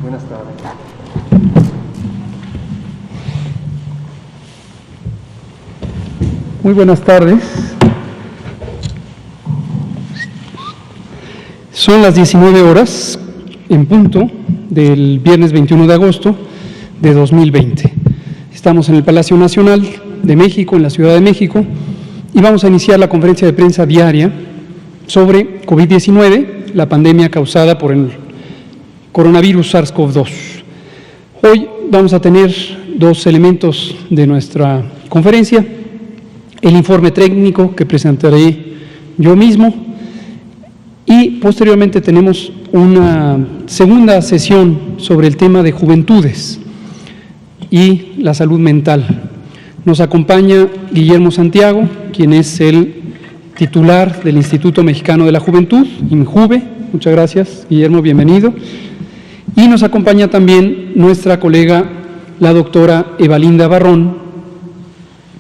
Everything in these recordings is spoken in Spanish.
Buenas tardes. Muy buenas tardes. Son las 19 horas en punto del viernes 21 de agosto de 2020. Estamos en el Palacio Nacional de México, en la Ciudad de México, y vamos a iniciar la conferencia de prensa diaria sobre COVID-19, la pandemia causada por el coronavirus SARS-CoV-2. Hoy vamos a tener dos elementos de nuestra conferencia: el informe técnico que presentaré yo mismo, y posteriormente tenemos una segunda sesión sobre el tema de juventudes y la salud mental. Nos acompaña Guillermo Santiago, quien es el titular del Instituto Mexicano de la Juventud, INJUVE. Muchas gracias, Guillermo, bienvenido. Y nos acompaña también nuestra colega, la doctora Evalinda Barrón,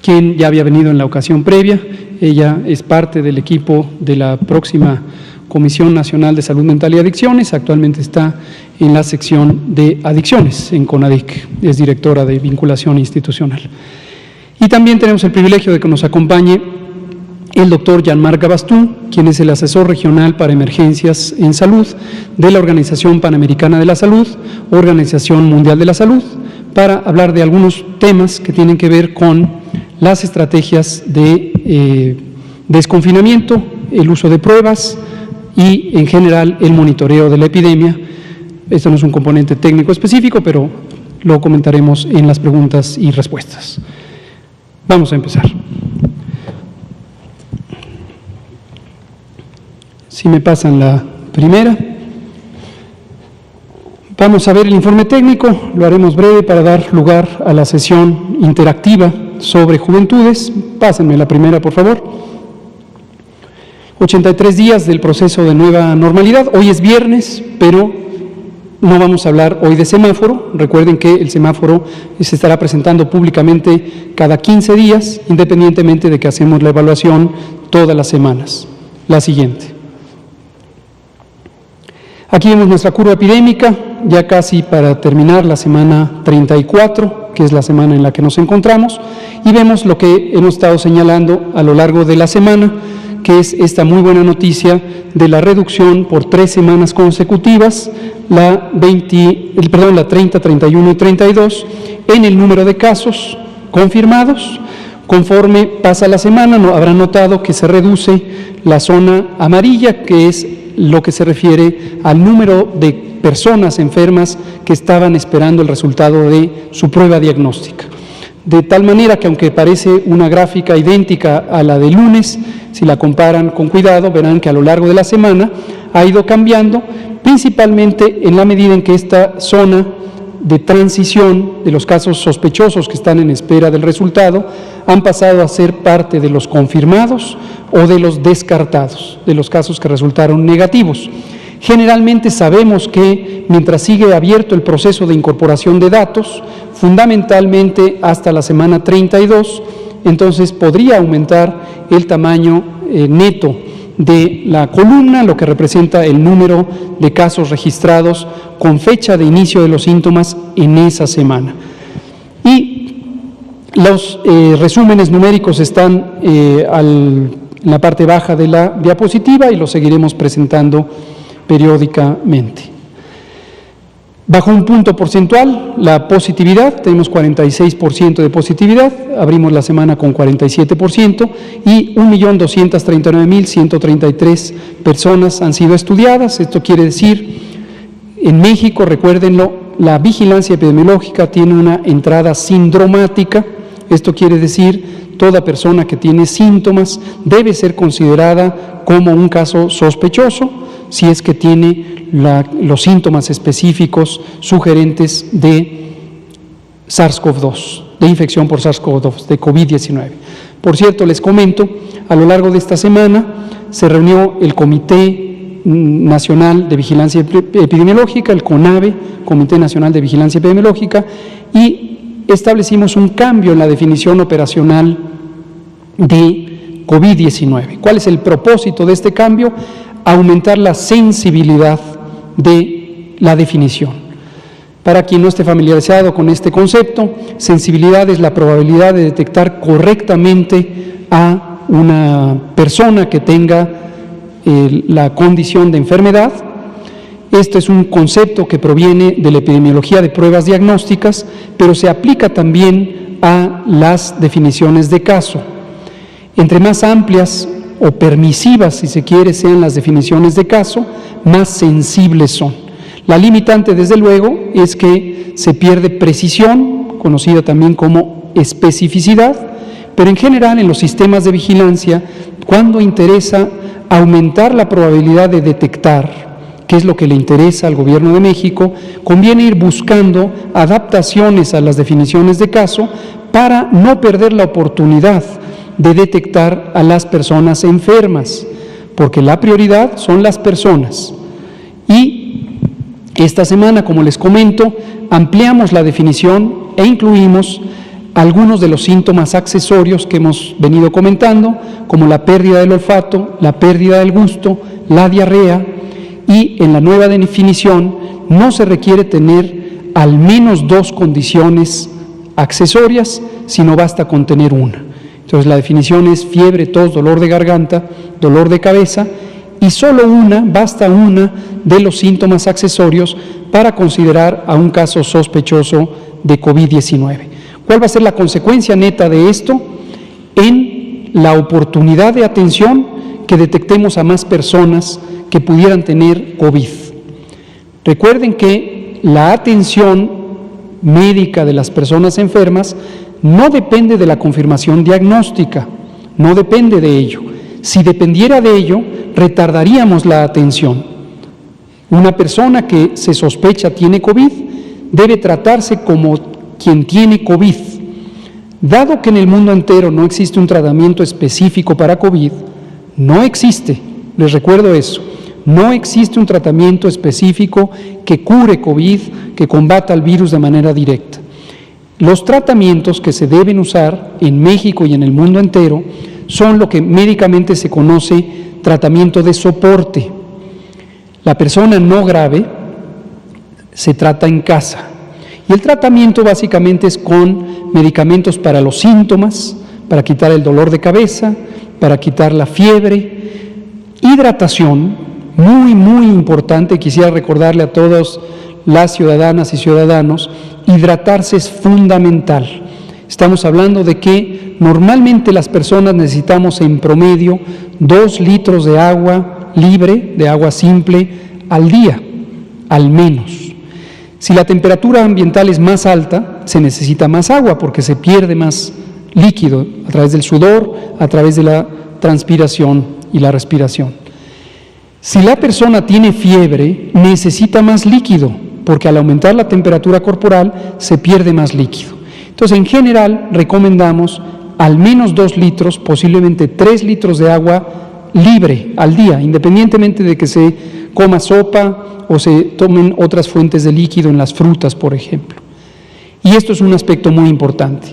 quien ya había venido en la ocasión previa. Ella es parte del equipo de la próxima Comisión Nacional de Salud Mental y Adicciones. Actualmente está en la sección de adicciones en CONADIC, es directora de vinculación institucional. Y también tenemos el privilegio de que nos acompañe el doctor Jean-Marc Gabastú, quien es el asesor regional para emergencias en salud de la Organización Panamericana de la Salud, Organización Mundial de la Salud, para hablar de algunos temas que tienen que ver con las estrategias de desconfinamiento, el uso de pruebas y, en general, el monitoreo de la epidemia. Esto no es un componente técnico específico, pero lo comentaremos en las preguntas y respuestas. Vamos a empezar. Si me pasan la primera. Vamos a ver el informe técnico, lo haremos breve para dar lugar a la sesión interactiva sobre juventudes. Pásenme la primera, por favor. 83 días del proceso de nueva normalidad. Hoy es viernes, pero no vamos a hablar hoy de semáforo. Recuerden que el semáforo se estará presentando públicamente cada 15 días, independientemente de que hacemos la evaluación todas las semanas. La siguiente. Aquí vemos nuestra curva epidémica, ya casi para terminar la semana 34, que es la semana en la que nos encontramos, y vemos lo que hemos estado señalando a lo largo de la semana, que es esta muy buena noticia de la reducción por 3 semanas consecutivas, la 30, 31 y 32, en el número de casos confirmados. Conforme pasa la semana, habrán notado que se reduce la zona amarilla, que es lo que se refiere al número de personas enfermas que estaban esperando el resultado de su prueba diagnóstica. De tal manera que, aunque parece una gráfica idéntica a la de lunes, si la comparan con cuidado, verán que a lo largo de la semana ha ido cambiando, principalmente en la medida en que esta zona de transición de los casos sospechosos que están en espera del resultado han pasado a ser parte de los confirmados o de los descartados, de los casos que resultaron negativos. Generalmente sabemos que mientras sigue abierto el proceso de incorporación de datos, fundamentalmente hasta la semana 32, entonces podría aumentar el tamaño neto de la columna, lo que representa el número de casos registrados con fecha de inicio de los síntomas en esa semana. Y los resúmenes numéricos están en la parte baja de la diapositiva y los seguiremos presentando periódicamente. Bajo un punto porcentual, la positividad, tenemos 46% de positividad, abrimos la semana con 47% y 1.239.133 personas han sido estudiadas. Esto quiere decir, en México, recuérdenlo, la vigilancia epidemiológica tiene una entrada sindromática. Esto quiere decir, toda persona que tiene síntomas debe ser considerada como un caso sospechoso si es que tiene los síntomas específicos sugerentes de SARS-CoV-2, de infección por SARS-CoV-2, de COVID-19. Por cierto, les comento, a lo largo de esta semana se reunió el Comité Nacional de Vigilancia Epidemiológica, el CONAVE, Comité Nacional de Vigilancia Epidemiológica, y establecimos un cambio en la definición operacional de COVID-19. ¿Cuál es el propósito de este cambio? Aumentar la sensibilidad de la definición. Para quien no esté familiarizado con este concepto, sensibilidad es la probabilidad de detectar correctamente a una persona que tenga la condición de enfermedad. Este es un concepto que proviene de la epidemiología de pruebas diagnósticas, pero se aplica también a las definiciones de caso. Entre más amplias o permisivas, si se quiere, sean las definiciones de caso, más sensibles son. La limitante, desde luego, es que se pierde precisión, conocida también como especificidad, pero en general en los sistemas de vigilancia, cuando interesa aumentar la probabilidad de detectar, que es lo que le interesa al Gobierno de México, conviene ir buscando adaptaciones a las definiciones de caso para no perder la oportunidad de detectar a las personas enfermas, porque la prioridad son las personas. Y esta semana, como les comento, ampliamos la definición e incluimos algunos de los síntomas accesorios que hemos venido comentando, como la pérdida del olfato, la pérdida del gusto, la diarrea, y en la nueva definición no se requiere tener al menos 2 condiciones accesorias, sino basta con tener una. Entonces la definición es fiebre, tos, dolor de garganta, dolor de cabeza, y solo basta una de los síntomas accesorios para considerar a un caso sospechoso de COVID-19. ¿Cuál va a ser la consecuencia neta de esto? En la oportunidad de atención, que detectemos a más personas que pudieran tener COVID. Recuerden que la atención médica de las personas enfermas no depende de la confirmación diagnóstica, no depende de ello. Si dependiera de ello, retardaríamos la atención. Una persona que se sospecha tiene COVID debe tratarse como quien tiene COVID. Dado que en el mundo entero no existe un tratamiento específico para COVID, no existe, les recuerdo eso, no existe un tratamiento específico que cure COVID, que combata el virus de manera directa. Los tratamientos que se deben usar en México y en el mundo entero son lo que médicamente se conoce tratamiento de soporte. La persona no grave se trata en casa. Y el tratamiento básicamente es con medicamentos para los síntomas, para quitar el dolor de cabeza, para quitar la fiebre. Hidratación, muy, muy importante, quisiera recordarle a todas las ciudadanas y ciudadanos, hidratarse es fundamental. Estamos hablando de que normalmente las personas necesitamos en promedio 2 litros de agua libre, de agua simple, al día, al menos. Si la temperatura ambiental es más alta, se necesita más agua porque se pierde más líquido a través del sudor, a través de la transpiración y la respiración. Si la persona tiene fiebre, necesita más líquido porque al aumentar la temperatura corporal se pierde más líquido. Entonces, en general, recomendamos al menos 2 litros, posiblemente 3 litros de agua libre al día, independientemente de que se coma sopa o se tomen otras fuentes de líquido en las frutas, por ejemplo. Y esto es un aspecto muy importante.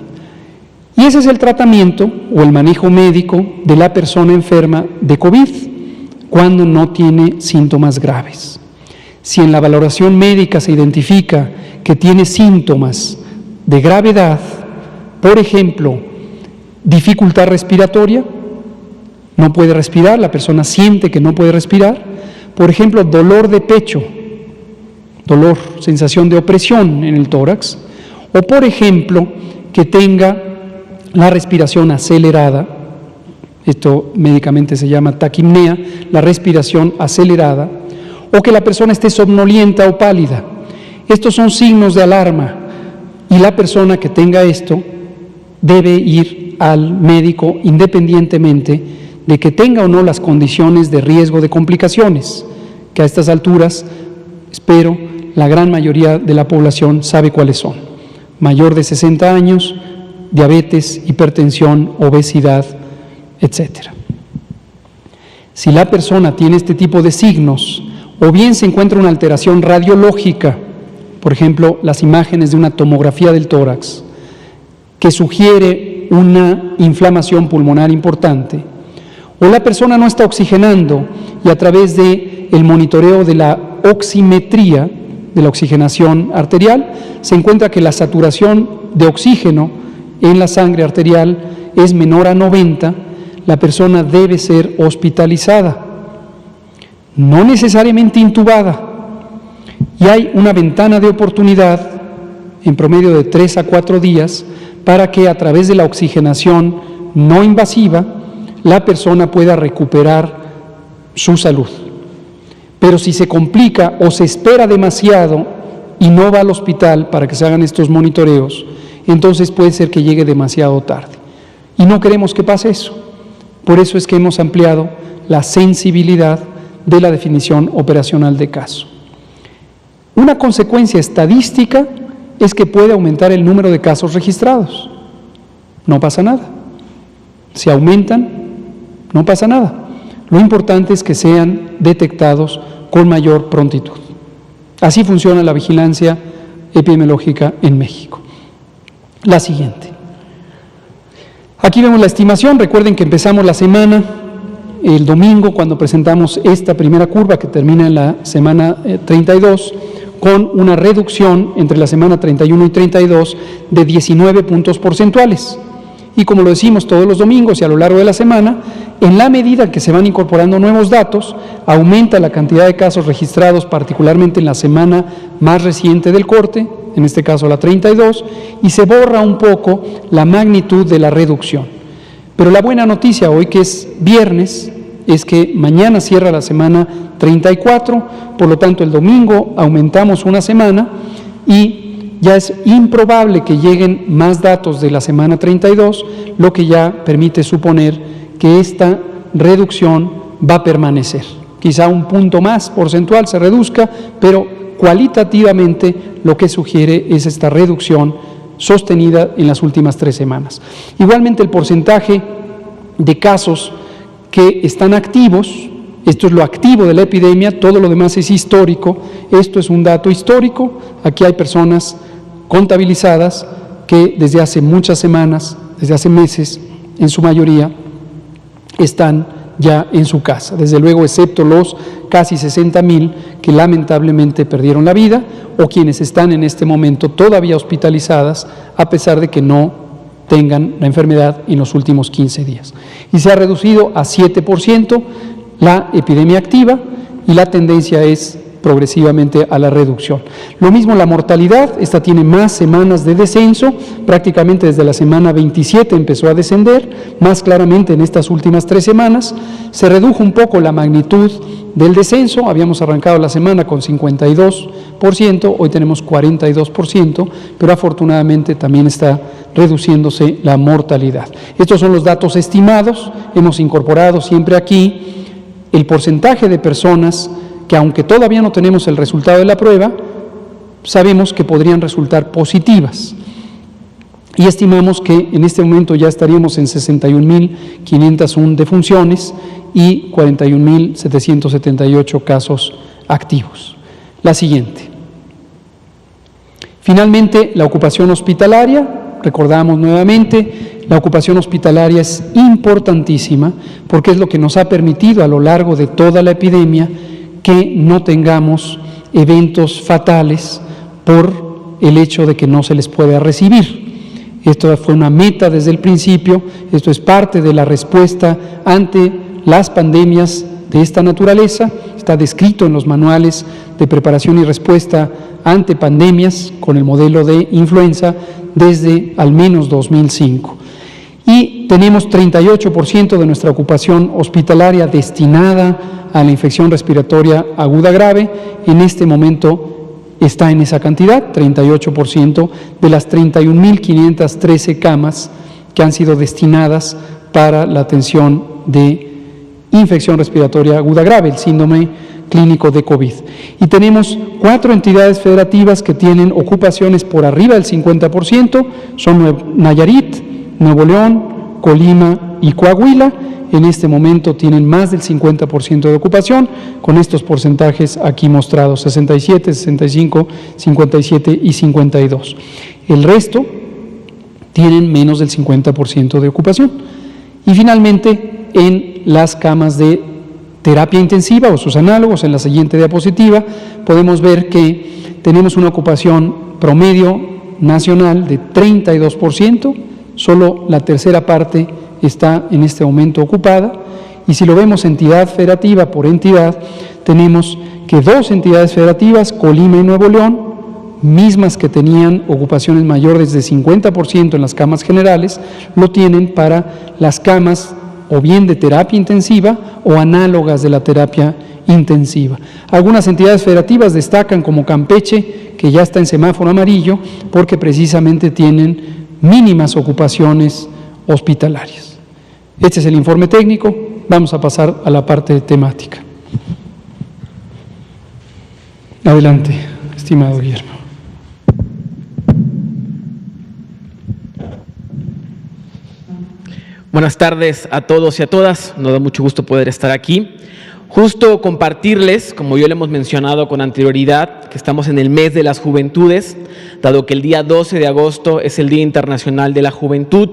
Y ese es el tratamiento o el manejo médico de la persona enferma de COVID cuando no tiene síntomas graves. Si en la valoración médica se identifica que tiene síntomas de gravedad, por ejemplo, dificultad respiratoria, no puede respirar, la persona siente que no puede respirar, por ejemplo, dolor de pecho, dolor, sensación de opresión en el tórax, o por ejemplo, que tenga la respiración acelerada, esto médicamente se llama taquipnea, la respiración acelerada, o que la persona esté somnolienta o pálida. Estos son signos de alarma y la persona que tenga esto debe ir al médico independientemente de que tenga o no las condiciones de riesgo de complicaciones, que a estas alturas, espero, la gran mayoría de la población sabe cuáles son. Mayor de 60 años, diabetes, hipertensión, obesidad, etc. Si la persona tiene este tipo de signos, o bien se encuentra una alteración radiológica, por ejemplo, las imágenes de una tomografía del tórax, que sugiere una inflamación pulmonar importante, o la persona no está oxigenando y a través del monitoreo de la oximetría, de la oxigenación arterial, se encuentra que la saturación de oxígeno en la sangre arterial es menor a 90, la persona debe ser hospitalizada, no necesariamente intubada, y hay una ventana de oportunidad en promedio de 3 a 4 días para que a través de la oxigenación no invasiva la persona pueda recuperar su salud. Pero si se complica o se espera demasiado y no va al hospital para que se hagan estos monitoreos, entonces puede ser que llegue demasiado tarde. Y no queremos que pase eso. Por eso es que hemos ampliado la sensibilidad de la definición operacional de caso. Una consecuencia estadística es que puede aumentar el número de casos registrados. No pasa nada. Si aumentan, no pasa nada. Lo importante es que sean detectados con mayor prontitud. Así funciona la vigilancia epidemiológica en México. La siguiente. Aquí vemos la estimación. Recuerden que empezamos la semana el domingo cuando presentamos esta primera curva que termina en la semana 32 con una reducción entre la semana 31 y 32 de 19 puntos porcentuales. Y como lo decimos todos los domingos y a lo largo de la semana, en la medida que se van incorporando nuevos datos, aumenta la cantidad de casos registrados, particularmente en la semana más reciente del corte, en este caso la 32, y se borra un poco la magnitud de la reducción. Pero la buena noticia hoy, que es viernes, es que mañana cierra la semana 34, por lo tanto el domingo aumentamos una semana y ya es improbable que lleguen más datos de la semana 32, lo que ya permite suponer que esta reducción va a permanecer. Quizá un punto más porcentual se reduzca, pero cualitativamente lo que sugiere es esta reducción sostenida en las últimas 3 semanas. Igualmente el porcentaje de casos que están activos, esto es lo activo de la epidemia, todo lo demás es histórico, esto es un dato histórico, aquí hay personas contabilizadas que desde hace muchas semanas, desde hace meses, en su mayoría, están ya en su casa, desde luego excepto los casi 60,000 que lamentablemente perdieron la vida o quienes están en este momento todavía hospitalizadas a pesar de que no tengan la enfermedad en los últimos 15 días. Y se ha reducido a 7% la epidemia activa y la tendencia es progresivamente a la reducción. Lo mismo la mortalidad, esta tiene más semanas de descenso, prácticamente desde la semana 27 empezó a descender, más claramente en estas últimas 3 semanas, se redujo un poco la magnitud del descenso, habíamos arrancado la semana con 52%, hoy tenemos 42%, pero afortunadamente también está reduciéndose la mortalidad. Estos son los datos estimados, hemos incorporado siempre aquí el porcentaje de personas que aunque todavía no tenemos el resultado de la prueba, sabemos que podrían resultar positivas. Y estimamos que en este momento ya estaríamos en 61.501 defunciones y 41.778 casos activos. La siguiente. Finalmente, la ocupación hospitalaria. Recordamos nuevamente, la ocupación hospitalaria es importantísima porque es lo que nos ha permitido a lo largo de toda la epidemia que no tengamos eventos fatales por el hecho de que no se les pueda recibir. Esto fue una meta desde el principio, esto es parte de la respuesta ante las pandemias de esta naturaleza, está descrito en los manuales de preparación y respuesta ante pandemias con el modelo de influenza desde al menos 2005. Y tenemos 38% de nuestra ocupación hospitalaria destinada a la infección respiratoria aguda grave. En este momento está en esa cantidad, 38% de las 31.513 camas que han sido destinadas para la atención de infección respiratoria aguda grave, el síndrome clínico de COVID. Y tenemos 4 entidades federativas que tienen ocupaciones por arriba del 50%, son Nayarit, Nuevo León, Colima y Coahuila. En este momento tienen más del 50% de ocupación, con estos porcentajes aquí mostrados, 67, 65, 57 y 52. El resto tienen menos del 50% de ocupación. Y finalmente, en las camas de terapia intensiva o sus análogos, en la siguiente diapositiva, podemos ver que tenemos una ocupación promedio nacional de 32%, solo la tercera parte está en este momento ocupada, y si lo vemos entidad federativa por entidad, tenemos que 2 entidades federativas, Colima y Nuevo León, mismas que tenían ocupaciones mayores de 50% en las camas generales, lo tienen para las camas o bien de terapia intensiva o análogas de la terapia intensiva. Algunas entidades federativas destacan como Campeche, que ya está en semáforo amarillo, porque precisamente tienen mínimas ocupaciones hospitalarias. Este es el informe técnico. Vamos a pasar a la parte temática. Adelante, estimado Guillermo. Buenas tardes a todos y a todas. Nos da mucho gusto poder estar aquí. Justo compartirles, como ya lo hemos mencionado con anterioridad, que estamos en el mes de las juventudes, dado que el día 12 de agosto es el Día Internacional de la Juventud,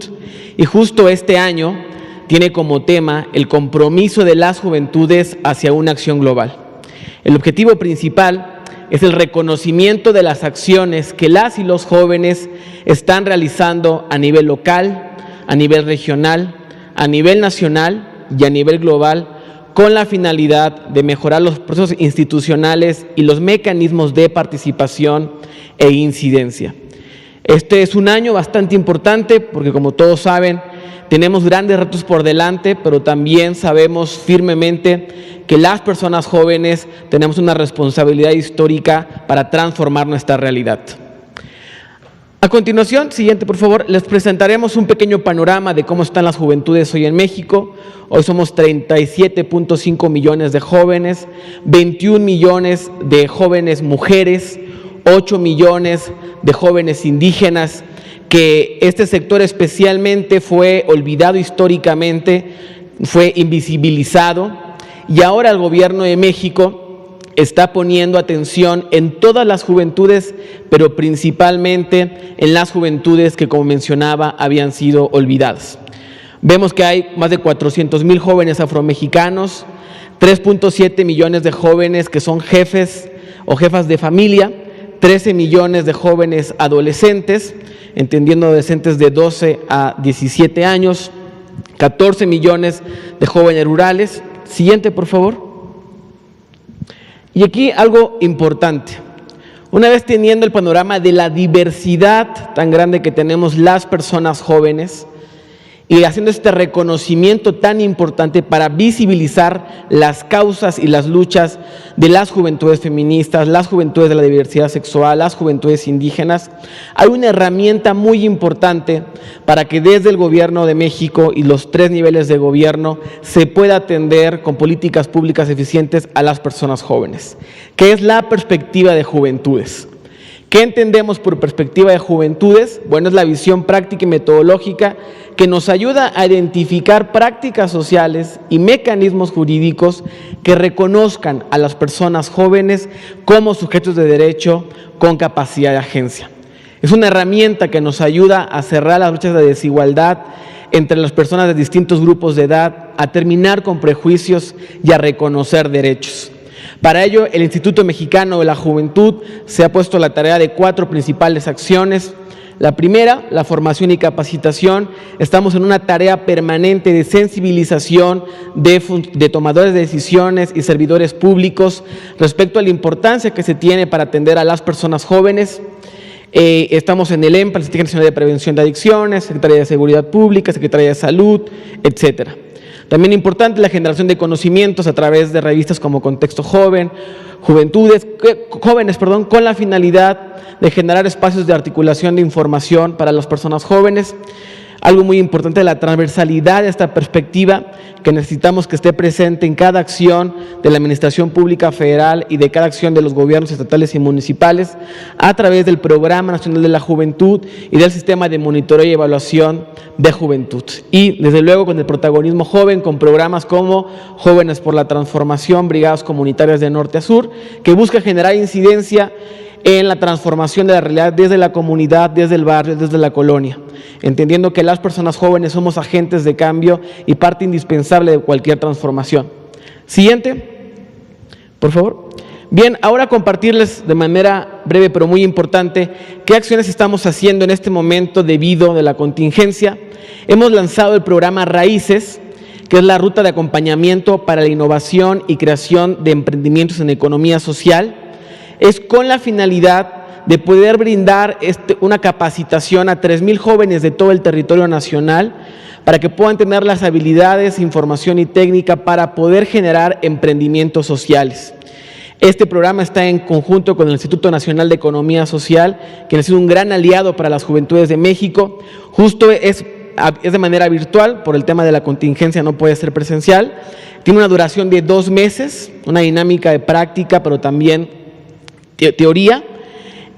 y justo este año tiene como tema el compromiso de las juventudes hacia una acción global. El objetivo principal es el reconocimiento de las acciones que las y los jóvenes están realizando a nivel local, a nivel regional, a nivel nacional y a nivel global, con la finalidad de mejorar los procesos institucionales y los mecanismos de participación e incidencia. Este es un año bastante importante porque, como todos saben, tenemos grandes retos por delante, pero también sabemos firmemente que las personas jóvenes tenemos una responsabilidad histórica para transformar nuestra realidad. A continuación, siguiente por favor, les presentaremos un pequeño panorama de cómo están las juventudes hoy en México. Hoy somos 37.5 millones de jóvenes, 21 millones de jóvenes mujeres, 8 millones de jóvenes indígenas, que este sector especialmente fue olvidado históricamente, fue invisibilizado, y ahora el gobierno de México está poniendo atención en todas las juventudes, pero principalmente en las juventudes que, como mencionaba, habían sido olvidadas. Vemos que hay más de 400,000 jóvenes afromexicanos, 3.7 millones de jóvenes que son jefes o jefas de familia, 13 millones de jóvenes adolescentes, entendiendo adolescentes de 12 a 17 años, 14 millones de jóvenes rurales. Siguiente, por favor. Y aquí algo importante. Una vez teniendo el panorama de la diversidad tan grande que tenemos las personas jóvenes y haciendo este reconocimiento tan importante para visibilizar las causas y las luchas de las juventudes feministas, las juventudes de la diversidad sexual, las juventudes indígenas, hay una herramienta muy importante para que desde el gobierno de México y los 3 niveles de gobierno se pueda atender con políticas públicas eficientes a las personas jóvenes, que es la perspectiva de juventudes. ¿Qué entendemos por perspectiva de juventudes? Bueno, es la visión práctica y metodológica que nos ayuda a identificar prácticas sociales y mecanismos jurídicos que reconozcan a las personas jóvenes como sujetos de derecho con capacidad de agencia. Es una herramienta que nos ayuda a cerrar las brechas de desigualdad entre las personas de distintos grupos de edad, a terminar con prejuicios y a reconocer derechos. Para ello, el Instituto Mexicano de la Juventud se ha puesto la tarea de 4 principales acciones. La primera, la formación y capacitación. Estamos en una tarea permanente de sensibilización de tomadores de decisiones y servidores públicos respecto a la importancia que se tiene para atender a las personas jóvenes. Estamos en el EMPA, la Secretaría Nacional de Prevención de Adicciones, Secretaría de Seguridad Pública, Secretaría de Salud, etcétera. También importante la generación de conocimientos a través de revistas como Contexto Joven, Jóvenes, con la finalidad de generar espacios de articulación de información para las personas jóvenes. algo muy importante, la transversalidad de esta perspectiva que necesitamos que esté presente en cada acción de la Administración Pública Federal y de cada acción de los gobiernos estatales y municipales a través del Programa Nacional de la Juventud y del Sistema de Monitoreo y Evaluación de Juventud. Y desde luego con el protagonismo joven, con programas como Jóvenes por la Transformación, Brigadas Comunitarias de Norte a Sur, que busca generar incidencia en la transformación de la realidad desde la comunidad, desde el barrio, desde la colonia, entendiendo que las personas jóvenes somos agentes de cambio y parte indispensable de cualquier transformación. Siguiente, por favor. Bien, ahora compartirles de manera breve pero muy importante qué acciones estamos haciendo en este momento debido a la contingencia. Hemos lanzado el programa Raíces, que es la ruta de acompañamiento para la innovación y creación de emprendimientos en economía social. Es con la finalidad de poder brindar una capacitación a 3,000 jóvenes de todo el territorio nacional para que puedan tener las habilidades, información y técnica para poder generar emprendimientos sociales. Este programa está en conjunto con el Instituto Nacional de Economía Social, que ha sido un gran aliado para las juventudes de México. Justo es de manera virtual, por el tema de la contingencia no puede ser presencial. Tiene una duración de 2 meses, una dinámica de práctica, pero también teoría,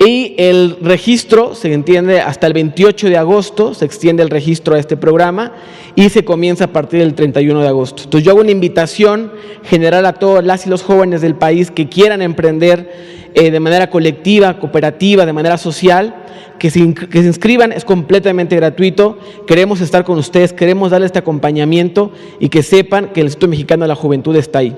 y el registro se entiende hasta el 28 de agosto, se extiende el registro a este programa y se comienza a partir del 31 de agosto. Entonces yo hago una invitación general a todas las y los jóvenes del país que quieran emprender de manera colectiva, cooperativa, de manera social, que se inscriban, es completamente gratuito. Queremos estar con ustedes, queremos darles este acompañamiento y que sepan que el Instituto Mexicano de la Juventud está ahí.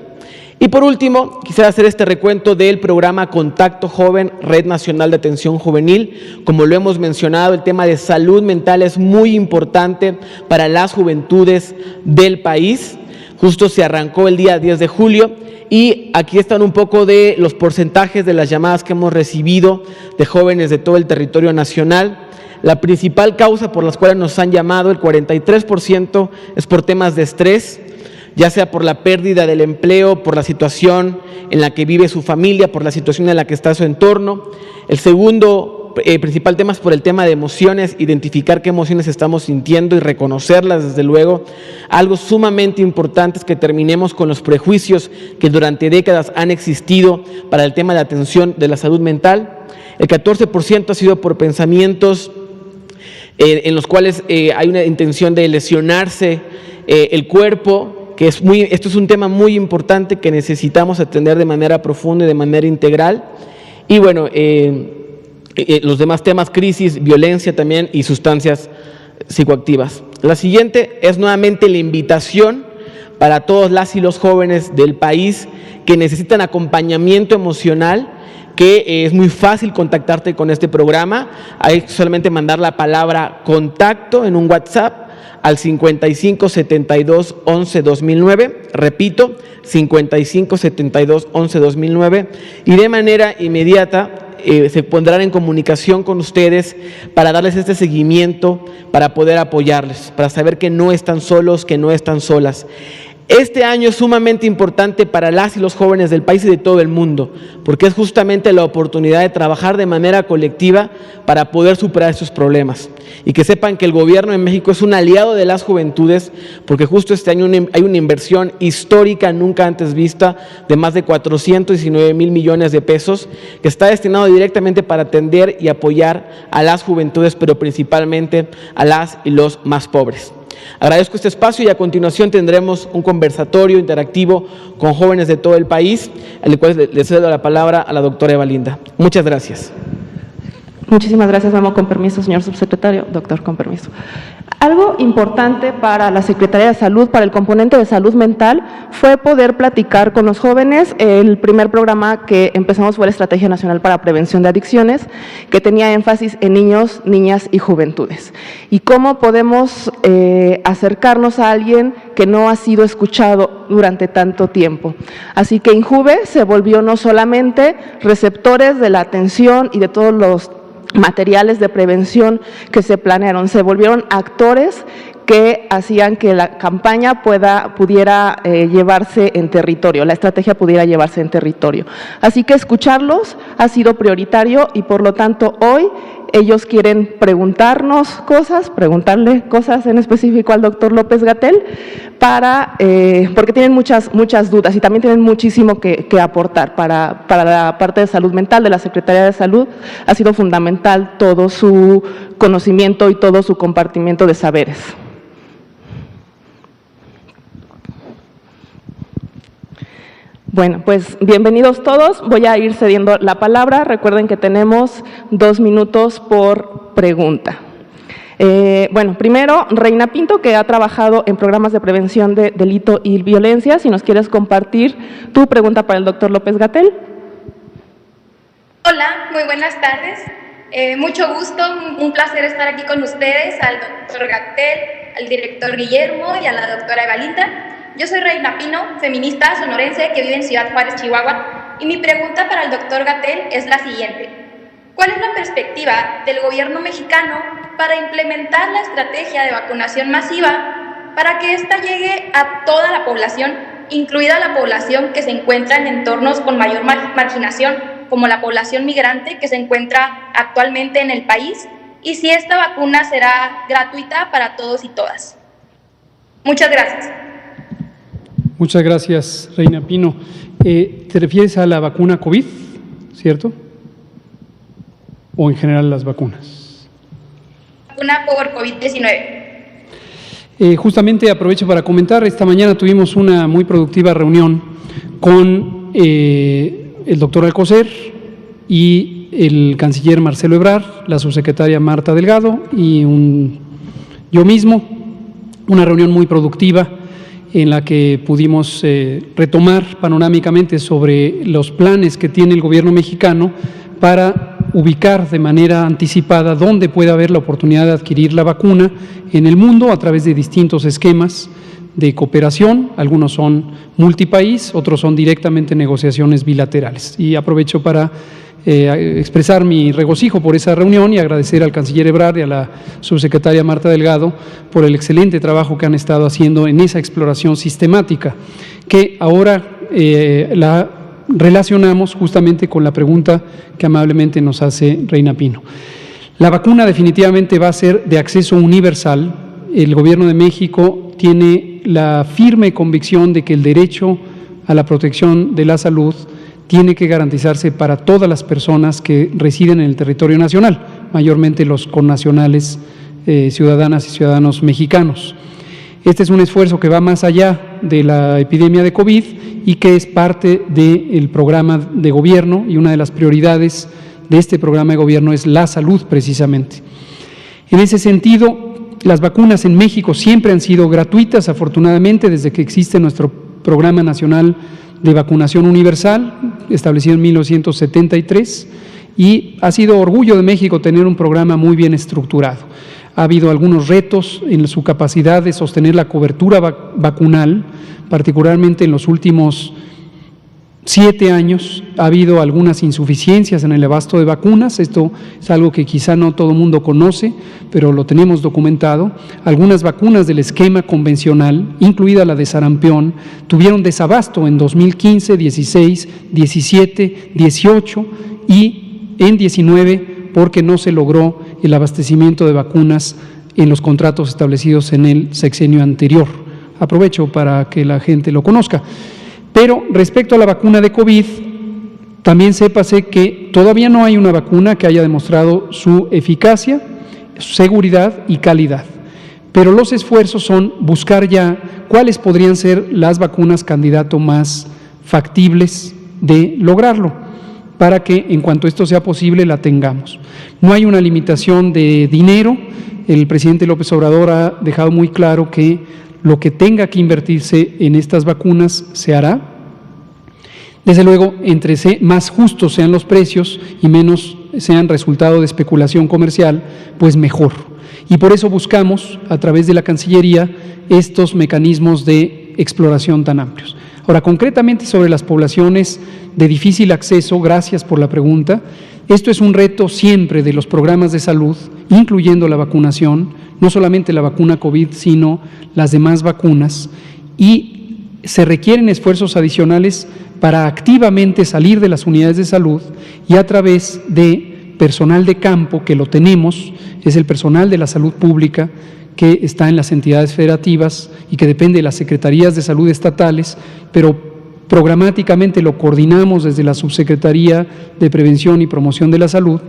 Y por último, quisiera hacer este recuento del programa Contacto Joven, Red Nacional de Atención Juvenil. Como lo hemos mencionado, el tema de salud mental es muy importante para las juventudes del país. Justo se arrancó el día 10 de julio y aquí están un poco de los porcentajes de las llamadas que hemos recibido de jóvenes de todo el territorio nacional. La principal causa por las cuales nos han llamado, el 43%, es por temas de estrés, ya sea por la pérdida del empleo, por la situación en la que vive su familia, por la situación en la que está su entorno. El segundo principal tema es por el tema de emociones, identificar qué emociones estamos sintiendo y reconocerlas, desde luego. Algo sumamente importante es que terminemos con los prejuicios que durante décadas han existido para el tema de atención de la salud mental. El 14% ha sido por pensamientos en los cuales hay una intención de lesionarse el cuerpo, que esto es un tema muy importante que necesitamos atender de manera profunda y de manera integral. Y bueno, los demás temas, crisis, violencia también y sustancias psicoactivas. La siguiente es nuevamente la invitación para todos las y los jóvenes del país que necesitan acompañamiento emocional, que es muy fácil contactarte con este programa. Hay que solamente mandar la palabra contacto en un WhatsApp al 55 72 11 2009, repito, 55 72 11 2009, y de manera inmediata se pondrán en comunicación con ustedes para darles este seguimiento, para poder apoyarles, para saber que no están solos, que no están solas. Este año es sumamente importante para las y los jóvenes del país y de todo el mundo, porque es justamente la oportunidad de trabajar de manera colectiva para poder superar estos problemas. Y que sepan que el gobierno de México es un aliado de las juventudes, porque justo este año hay una inversión histórica nunca antes vista de más de 419,000 millones de pesos, que está destinado directamente para atender y apoyar a las juventudes, pero principalmente a las y los más pobres. Agradezco este espacio y a continuación tendremos un conversatorio interactivo con jóvenes de todo el país, al cual le cedo la palabra a la doctora Eva Linda. Muchas gracias. Muchísimas gracias, Memo. Con permiso, señor subsecretario. Doctor, con permiso. Algo importante para la Secretaría de Salud, para el componente de salud mental, fue poder platicar con los jóvenes. El primer programa que empezamos fue la Estrategia Nacional para Prevención de Adicciones, que tenía énfasis en niños, niñas y juventudes. Y cómo podemos acercarnos a alguien que no ha sido escuchado durante tanto tiempo. Así que INJUVE se volvió no solamente receptores de la atención y de todos los materiales de prevención que se planearon, se volvieron actores que hacían que la campaña pudiera llevarse en territorio, la estrategia pudiera llevarse en territorio. Así que escucharlos ha sido prioritario y por lo tanto hoy ellos quieren preguntarle cosas en específico al doctor López-Gatell, porque tienen muchas dudas y también tienen muchísimo que aportar para la parte de salud mental de la Secretaría de Salud. Ha sido fundamental todo su conocimiento y todo su compartimiento de saberes. Bueno, pues bienvenidos todos. Voy a ir cediendo la palabra. Recuerden que tenemos 2 minutos por pregunta. Bueno, primero, Reina Pinto, que ha trabajado en programas de prevención de delito y violencia. Si nos quieres compartir tu pregunta para el doctor López-Gatell. Hola, muy buenas tardes. Mucho gusto, un placer estar aquí con ustedes, al doctor Gatell, al director Guillermo y a la doctora Evalinda. Yo soy Reina Pino, feminista sonorense que vive en Ciudad Juárez, Chihuahua, y mi pregunta para el doctor Gatell es la siguiente. ¿Cuál es la perspectiva del gobierno mexicano para implementar la estrategia de vacunación masiva para que ésta llegue a toda la población, incluida la población que se encuentra en entornos con mayor marginación, como la población migrante que se encuentra actualmente en el país, y si esta vacuna será gratuita para todos y todas? Muchas gracias. Muchas gracias, Reina Pino. ¿Te refieres a la vacuna COVID, cierto? ¿O en general las vacunas? Vacuna por COVID-19. Justamente aprovecho para comentar, esta mañana tuvimos una muy productiva reunión con el doctor Alcocer y el canciller Marcelo Ebrard, la subsecretaria Marta Delgado y yo mismo, una reunión muy productiva en la que pudimos retomar panorámicamente sobre los planes que tiene el gobierno mexicano para ubicar de manera anticipada dónde puede haber la oportunidad de adquirir la vacuna en el mundo a través de distintos esquemas de cooperación. Algunos son multipaís, otros son directamente negociaciones bilaterales. Y aprovecho para expresar mi regocijo por esa reunión y agradecer al canciller Ebrard y a la subsecretaria Marta Delgado por el excelente trabajo que han estado haciendo en esa exploración sistemática, que ahora la relacionamos justamente con la pregunta que amablemente nos hace Reina Pino. La vacuna definitivamente va a ser de acceso universal. El Gobierno de México tiene la firme convicción de que el derecho a la protección de la salud tiene que garantizarse para todas las personas que residen en el territorio nacional, mayormente los connacionales, ciudadanas y ciudadanos mexicanos. Este es un esfuerzo que va más allá de la epidemia de COVID y que es parte del programa de gobierno, y una de las prioridades de este programa de gobierno es la salud precisamente. En ese sentido, las vacunas en México siempre han sido gratuitas, afortunadamente, desde que existe nuestro Programa Nacional de Vacunación Universal, establecido en 1973, y ha sido orgullo de México tener un programa muy bien estructurado. Ha habido algunos retos en su capacidad de sostener la cobertura vacunal, particularmente en los últimos 7 años. Ha habido algunas insuficiencias en el abasto de vacunas. Esto es algo que quizá no todo el mundo conoce, pero lo tenemos documentado. Algunas vacunas del esquema convencional, incluida la de sarampión, tuvieron desabasto en 2015, 16, 17, 18 y en 19 porque no se logró el abastecimiento de vacunas en los contratos establecidos en el sexenio anterior. Aprovecho para que la gente lo conozca. Pero respecto a la vacuna de COVID, también sépase que todavía no hay una vacuna que haya demostrado su eficacia, su seguridad y calidad. Pero los esfuerzos son buscar ya cuáles podrían ser las vacunas candidato más factibles de lograrlo, para que en cuanto esto sea posible la tengamos. No hay una limitación de dinero. El presidente López Obrador ha dejado muy claro que lo que tenga que invertirse en estas vacunas se hará. Desde luego, entre más justos sean los precios y menos sean resultado de especulación comercial, pues mejor. Y por eso buscamos, a través de la Cancillería, estos mecanismos de exploración tan amplios. Ahora, concretamente sobre las poblaciones de difícil acceso, gracias por la pregunta. Esto es un reto siempre de los programas de salud, incluyendo la vacunación, no solamente la vacuna COVID, sino las demás vacunas, y se requieren esfuerzos adicionales para activamente salir de las unidades de salud y a través de personal de campo, que lo tenemos, es el personal de la salud pública que está en las entidades federativas y que depende de las secretarías de salud estatales, pero programáticamente lo coordinamos desde la Subsecretaría de Prevención y Promoción de la Salud,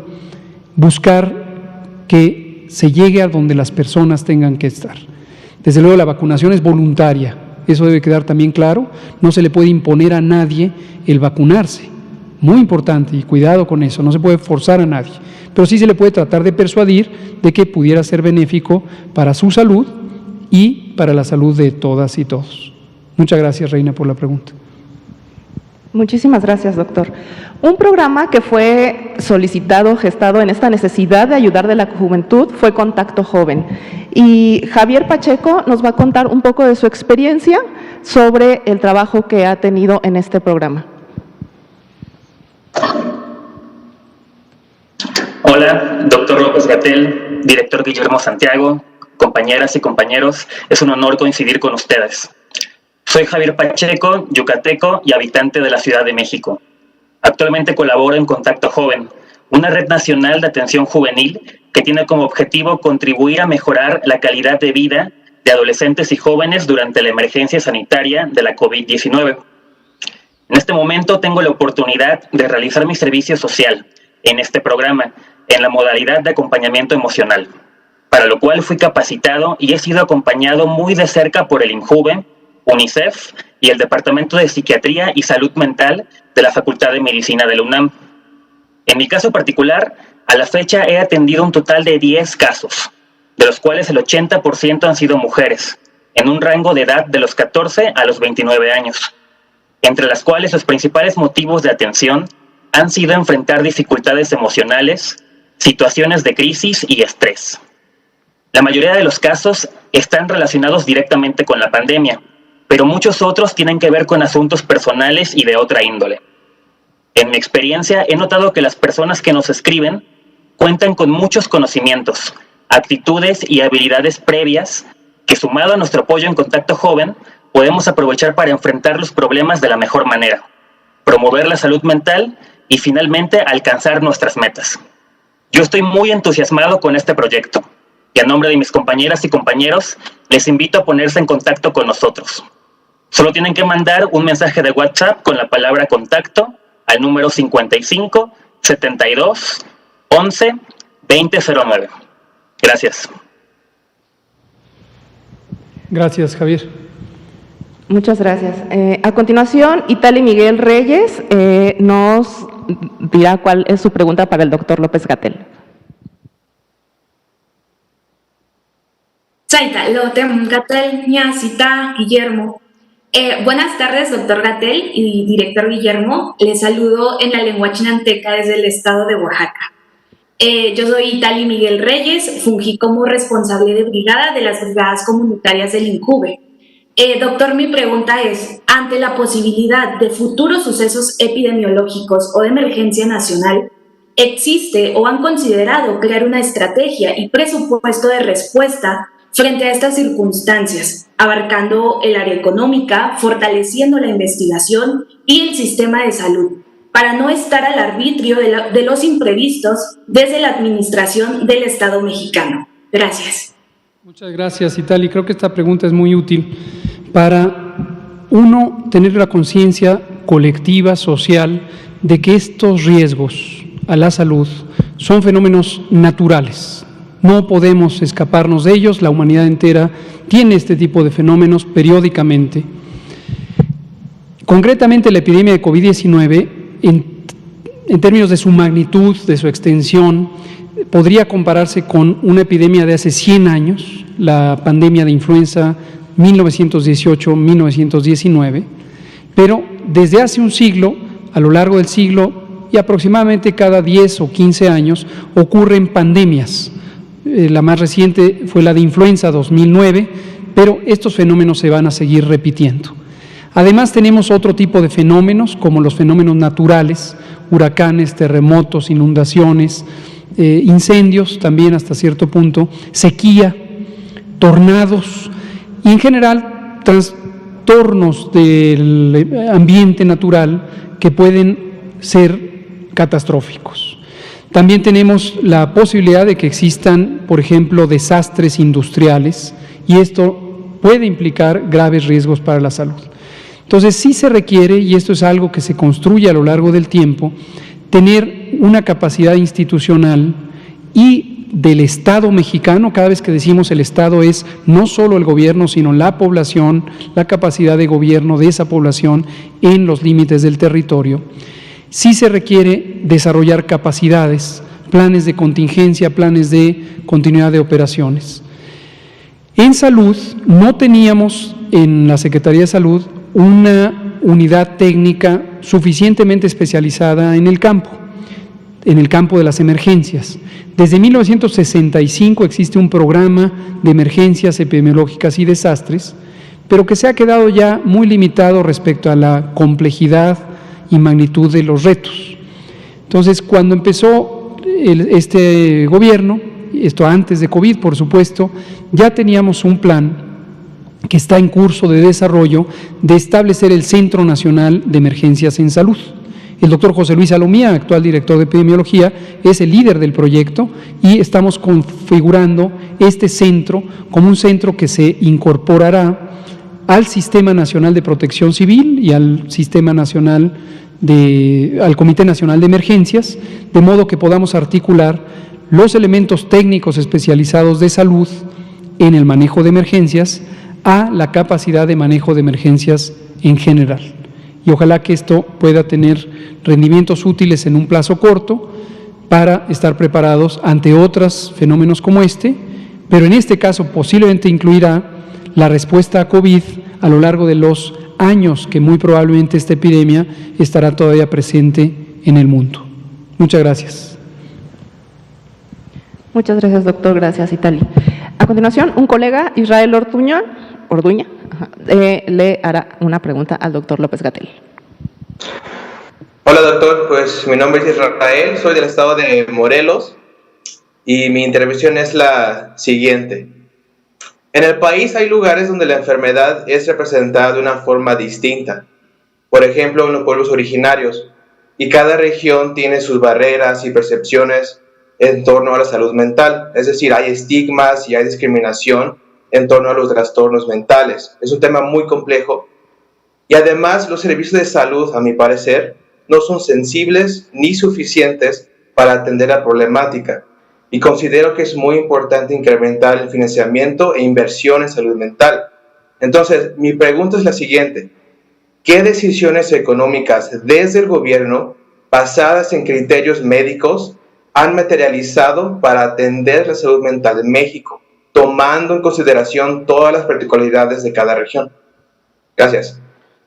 buscar que se llegue a donde las personas tengan que estar. Desde luego la vacunación es voluntaria, eso debe quedar también claro, no se le puede imponer a nadie el vacunarse, muy importante y cuidado con eso, no se puede forzar a nadie, pero sí se le puede tratar de persuadir de que pudiera ser benéfico para su salud y para la salud de todas y todos. Muchas gracias, Reina, por la pregunta. Muchísimas gracias, doctor. Un programa que fue solicitado, gestado en esta necesidad de ayudar de la juventud fue Contacto Joven. Y Javier Pacheco nos va a contar un poco de su experiencia sobre el trabajo que ha tenido en este programa. Hola, doctor López-Gatell, director Guillermo Santiago, compañeras y compañeros, es un honor coincidir con ustedes. Soy Javier Pacheco, yucateco y habitante de la Ciudad de México. Actualmente colaboro en Contacto Joven, una red nacional de atención juvenil que tiene como objetivo contribuir a mejorar la calidad de vida de adolescentes y jóvenes durante la emergencia sanitaria de la COVID-19. En este momento tengo la oportunidad de realizar mi servicio social en este programa, en la modalidad de acompañamiento emocional, para lo cual fui capacitado y he sido acompañado muy de cerca por el INJUVE, UNICEF y el Departamento de Psiquiatría y Salud Mental de la Facultad de Medicina de la UNAM. En mi caso particular, a la fecha he atendido un total de 10 casos, de los cuales el 80% han sido mujeres, en un rango de edad de los 14 a los 29 años, entre las cuales los principales motivos de atención han sido enfrentar dificultades emocionales, situaciones de crisis y estrés. La mayoría de los casos están relacionados directamente con la pandemia, pero muchos otros tienen que ver con asuntos personales y de otra índole. En mi experiencia he notado que las personas que nos escriben cuentan con muchos conocimientos, actitudes y habilidades previas que, sumado a nuestro apoyo en Contacto Joven, podemos aprovechar para enfrentar los problemas de la mejor manera, promover la salud mental y finalmente alcanzar nuestras metas. Yo estoy muy entusiasmado con este proyecto y a nombre de mis compañeras y compañeros les invito a ponerse en contacto con nosotros. Solo tienen que mandar un mensaje de WhatsApp con la palabra contacto al número 55 72 11 2009. Gracias. Gracias, Javier. Muchas gracias. A continuación, Itali Miguel Reyes nos dirá cuál es su pregunta para el doctor López-Gatell. Chaita, López-Gatell, Ñacita, Guillermo. Buenas tardes, doctor Gatell y director Guillermo. Les saludo en la lengua chinanteca desde el estado de Oaxaca. Yo soy Itali Miguel Reyes, fungí como responsable de brigada de las brigadas comunitarias del INJUVE. Doctor, mi pregunta es, ante la posibilidad de futuros sucesos epidemiológicos o de emergencia nacional, ¿existe o han considerado crear una estrategia y presupuesto de respuesta frente a estas circunstancias, abarcando el área económica, fortaleciendo la investigación y el sistema de salud, para no estar al arbitrio de los imprevistos desde la administración del Estado mexicano? Gracias. Muchas gracias, Itali. Creo que esta pregunta es muy útil para, uno, tener la conciencia colectiva, social, de que estos riesgos a la salud son fenómenos naturales. No podemos escaparnos de ellos, la humanidad entera tiene este tipo de fenómenos periódicamente. Concretamente, la epidemia de COVID-19, en términos de su magnitud, de su extensión, podría compararse con una epidemia de hace 100 años, la pandemia de influenza 1918-1919, pero desde hace un siglo, a lo largo del siglo, y aproximadamente cada 10 o 15 años, ocurren pandemias. La más reciente fue la de influenza 2009, pero estos fenómenos se van a seguir repitiendo. Además tenemos otro tipo de fenómenos, como los fenómenos naturales, huracanes, terremotos, inundaciones, incendios también hasta cierto punto, sequía, tornados y en general trastornos del ambiente natural que pueden ser catastróficos. También tenemos la posibilidad de que existan, por ejemplo, desastres industriales, y esto puede implicar graves riesgos para la salud. Entonces, sí se requiere, y esto es algo que se construye a lo largo del tiempo, tener una capacidad institucional y del Estado mexicano. Cada vez que decimos el Estado es no solo el gobierno, sino la población, la capacidad de gobierno de esa población en los límites del territorio. Sí se requiere desarrollar capacidades, planes de contingencia, planes de continuidad de operaciones. En salud no teníamos en la Secretaría de Salud una unidad técnica suficientemente especializada en el campo de las emergencias. Desde 1965 existe un programa de emergencias epidemiológicas y desastres, pero que se ha quedado ya muy limitado respecto a la complejidad y magnitud de los retos. Entonces, cuando empezó este gobierno, esto antes de COVID, por supuesto, ya teníamos un plan que está en curso de desarrollo de establecer el Centro Nacional de Emergencias en Salud. El doctor José Luis Salomía, actual director de epidemiología, es el líder del proyecto y estamos configurando este centro como un centro que se incorporará al Sistema Nacional de Protección Civil y al al Comité Nacional de Emergencias, de modo que podamos articular los elementos técnicos especializados de salud en el manejo de emergencias a la capacidad de manejo de emergencias en general. Y ojalá que esto pueda tener rendimientos útiles en un plazo corto para estar preparados ante otros fenómenos como este, pero en este caso posiblemente incluirá la respuesta a COVID a lo largo de los años que muy probablemente esta epidemia estará todavía presente en el mundo. Muchas gracias. Muchas gracias, doctor. Gracias, Itali. A continuación, un colega, Israel Orduña, le hará una pregunta al doctor López-Gatell. Hola, doctor. Pues mi nombre es Israel, soy del estado de Morelos y mi intervención es la siguiente. En el país hay lugares donde la enfermedad es representada de una forma distinta. Por ejemplo, en los pueblos originarios, y cada región tiene sus barreras y percepciones en torno a la salud mental. Es decir, hay estigmas y hay discriminación en torno a los trastornos mentales. Es un tema muy complejo. Y además, los servicios de salud, a mi parecer, no son sensibles ni suficientes para atender la problemática. Y considero que es muy importante incrementar el financiamiento e inversión en salud mental. Entonces, mi pregunta es la siguiente. ¿Qué decisiones económicas desde el gobierno, basadas en criterios médicos, han materializado para atender la salud mental en México, tomando en consideración todas las particularidades de cada región? Gracias.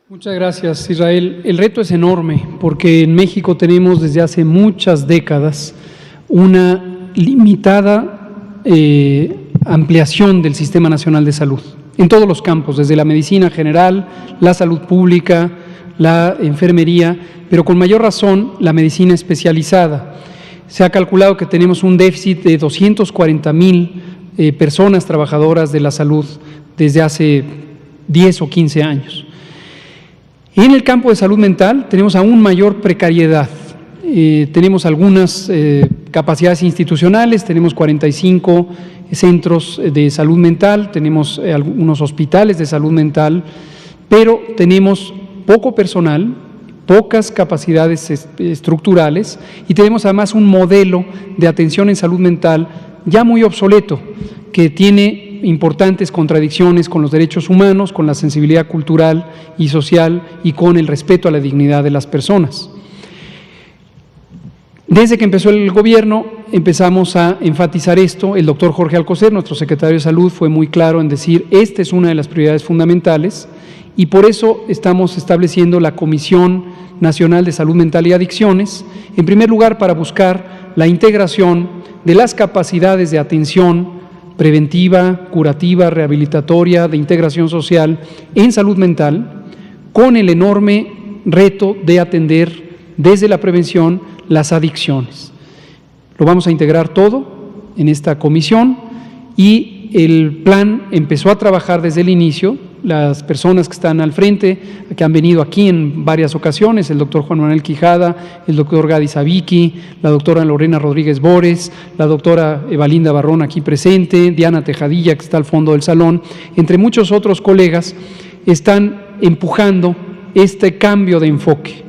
Muchas gracias, Israel. El reto es enorme porque en México tenemos desde hace muchas décadas una limitada ampliación del Sistema Nacional de Salud en todos los campos, desde la medicina general, la salud pública, la enfermería, pero con mayor razón la medicina especializada. Se ha calculado que tenemos un déficit de 240,000 personas trabajadoras de la salud desde hace 10 o 15 años. En el campo de salud mental tenemos aún mayor precariedad. Tenemos algunas capacidades institucionales, tenemos 45 centros de salud mental, tenemos algunos hospitales de salud mental, pero tenemos poco personal, pocas capacidades estructurales y tenemos además un modelo de atención en salud mental ya muy obsoleto, que tiene importantes contradicciones con los derechos humanos, con la sensibilidad cultural y social y con el respeto a la dignidad de las personas. Desde que empezó el gobierno empezamos a enfatizar esto. El doctor Jorge Alcocer, nuestro secretario de Salud, fue muy claro en decir esta es una de las prioridades fundamentales y por eso estamos estableciendo la Comisión Nacional de Salud Mental y Adicciones, en primer lugar para buscar la integración de las capacidades de atención preventiva, curativa, rehabilitatoria, de integración social en salud mental, con el enorme reto de atender desde la prevención las adicciones. Lo vamos a integrar todo en esta comisión y el plan empezó a trabajar desde el inicio. las personas que están al frente, que han venido aquí en varias ocasiones, el doctor Juan Manuel Quijada, el doctor Gadi Sabiki, la doctora Lorena Rodríguez Bores, la doctora Evalinda Barrón aquí presente, Diana Tejadilla que está al fondo del salón, entre muchos otros colegas, están empujando este cambio de enfoque.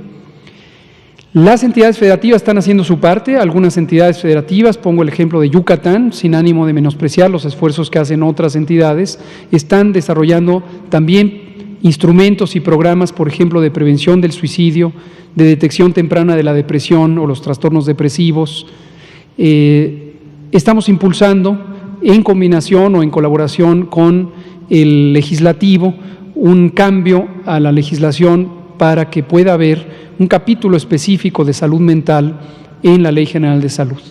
Las entidades federativas están haciendo su parte, algunas entidades federativas, pongo el ejemplo de Yucatán, sin ánimo de menospreciar los esfuerzos que hacen otras entidades, están desarrollando también instrumentos y programas, por ejemplo, de prevención del suicidio, de detección temprana de la depresión o los trastornos depresivos. Estamos impulsando, en combinación o en colaboración con el legislativo, un cambio a la legislación para que pueda haber un capítulo específico de salud mental en la Ley General de Salud.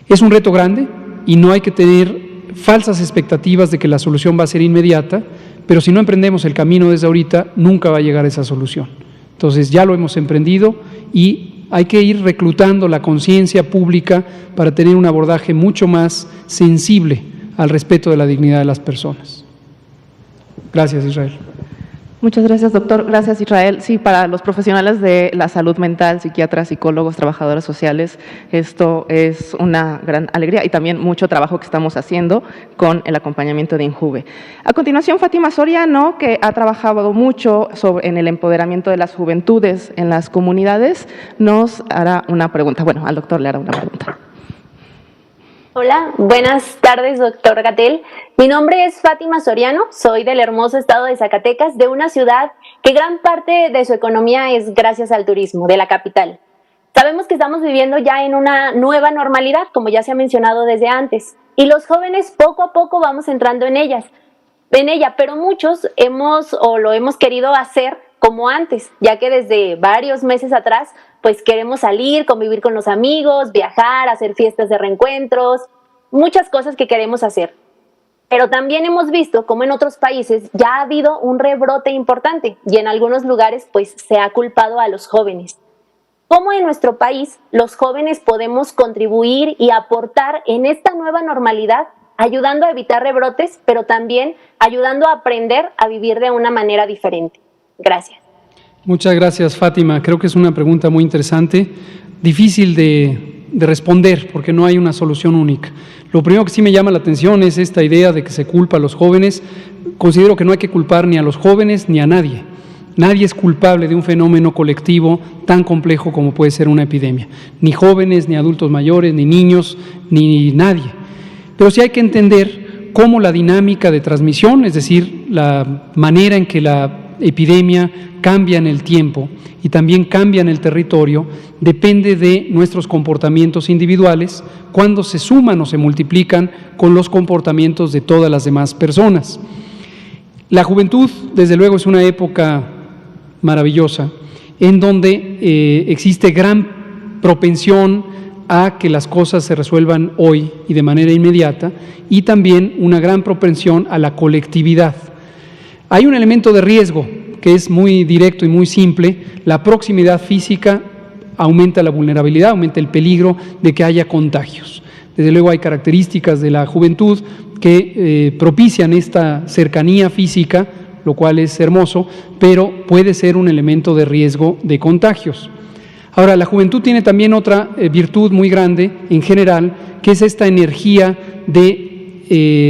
Es un reto grande y no hay que tener falsas expectativas de que la solución va a ser inmediata, pero si no emprendemos el camino desde ahorita, nunca va a llegar a esa solución. Entonces ya lo hemos emprendido y hay que ir reclutando la conciencia pública para tener un abordaje mucho más sensible al respeto de la dignidad de las personas. Gracias, Israel. Muchas gracias, doctor. Gracias, Israel. Sí, para los profesionales de la salud mental, psiquiatras, psicólogos, trabajadoras sociales, esto es una gran alegría y también mucho trabajo que estamos haciendo con el acompañamiento de INJUVE. A continuación, Fátima Soriano, que ha trabajado mucho en el empoderamiento de las juventudes en las comunidades, nos hará una pregunta. Bueno, al doctor le hará una pregunta. Hola, buenas tardes, doctor Gatell. Mi nombre es Fátima Soriano, soy del hermoso estado de Zacatecas, de una ciudad que gran parte de su economía es gracias al turismo, de la capital. Sabemos que estamos viviendo ya en una nueva normalidad, como ya se ha mencionado desde antes, y los jóvenes poco a poco vamos entrando en ella, pero muchos lo hemos querido hacer como antes, ya que desde varios meses atrás pues queremos salir, convivir con los amigos, viajar, hacer fiestas de reencuentros, muchas cosas que queremos hacer. Pero también hemos visto cómo en otros países ya ha habido un rebrote importante y en algunos lugares pues se ha culpado a los jóvenes. ¿Cómo en nuestro país los jóvenes podemos contribuir y aportar en esta nueva normalidad, ayudando a evitar rebrotes, pero también ayudando a aprender a vivir de una manera diferente? Gracias. Muchas gracias, Fátima. Creo que es una pregunta muy interesante, difícil de responder porque no hay una solución única. Lo primero que sí me llama la atención es esta idea de que se culpa a los jóvenes. Considero que no hay que culpar ni a los jóvenes ni a nadie. Nadie es culpable de un fenómeno colectivo tan complejo como puede ser una epidemia. Ni jóvenes, ni adultos mayores, ni niños, ni nadie. Pero sí hay que entender cómo la dinámica de transmisión, es decir, la manera en que la epidemia cambia en el tiempo y también cambia en el territorio, depende de nuestros comportamientos individuales cuando se suman o se multiplican con los comportamientos de todas las demás personas. La juventud, desde luego, es una época maravillosa en donde existe gran propensión a que las cosas se resuelvan hoy y de manera inmediata y también una gran propensión a la colectividad. Hay un elemento de riesgo que es muy directo y muy simple. La proximidad física aumenta la vulnerabilidad, aumenta el peligro de que haya contagios. Desde luego hay características de la juventud que propician esta cercanía física, lo cual es hermoso, pero puede ser un elemento de riesgo de contagios. Ahora, la juventud tiene también otra virtud muy grande en general, que es esta energía de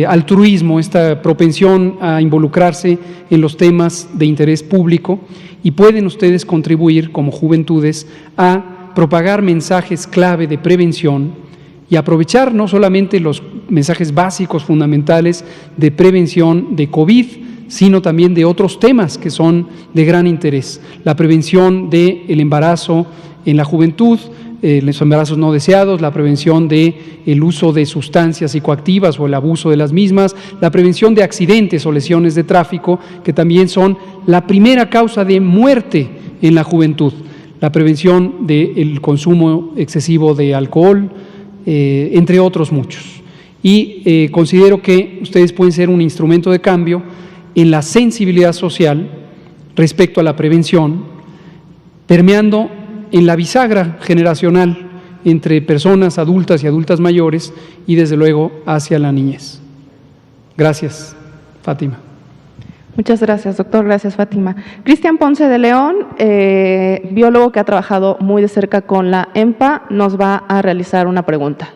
altruismo, esta propensión a involucrarse en los temas de interés público, y pueden ustedes contribuir como juventudes a propagar mensajes clave de prevención y aprovechar no solamente los mensajes básicos fundamentales de prevención de COVID, sino también de otros temas que son de gran interés. La prevención del embarazo en la juventud, los embarazos no deseados, la prevención del uso de sustancias psicoactivas o el abuso de las mismas, la prevención de accidentes o lesiones de tráfico, que también son la primera causa de muerte en la juventud, la prevención del consumo excesivo de alcohol, entre otros muchos. Y considero que ustedes pueden ser un instrumento de cambio en la sensibilidad social respecto a la prevención, permeando en la bisagra generacional entre personas adultas y adultas mayores y desde luego hacia la niñez. Gracias, Fátima. Muchas gracias, doctor. Gracias, Fátima. Cristian Ponce de León, biólogo que ha trabajado muy de cerca con la EMPA, nos va a realizar una pregunta.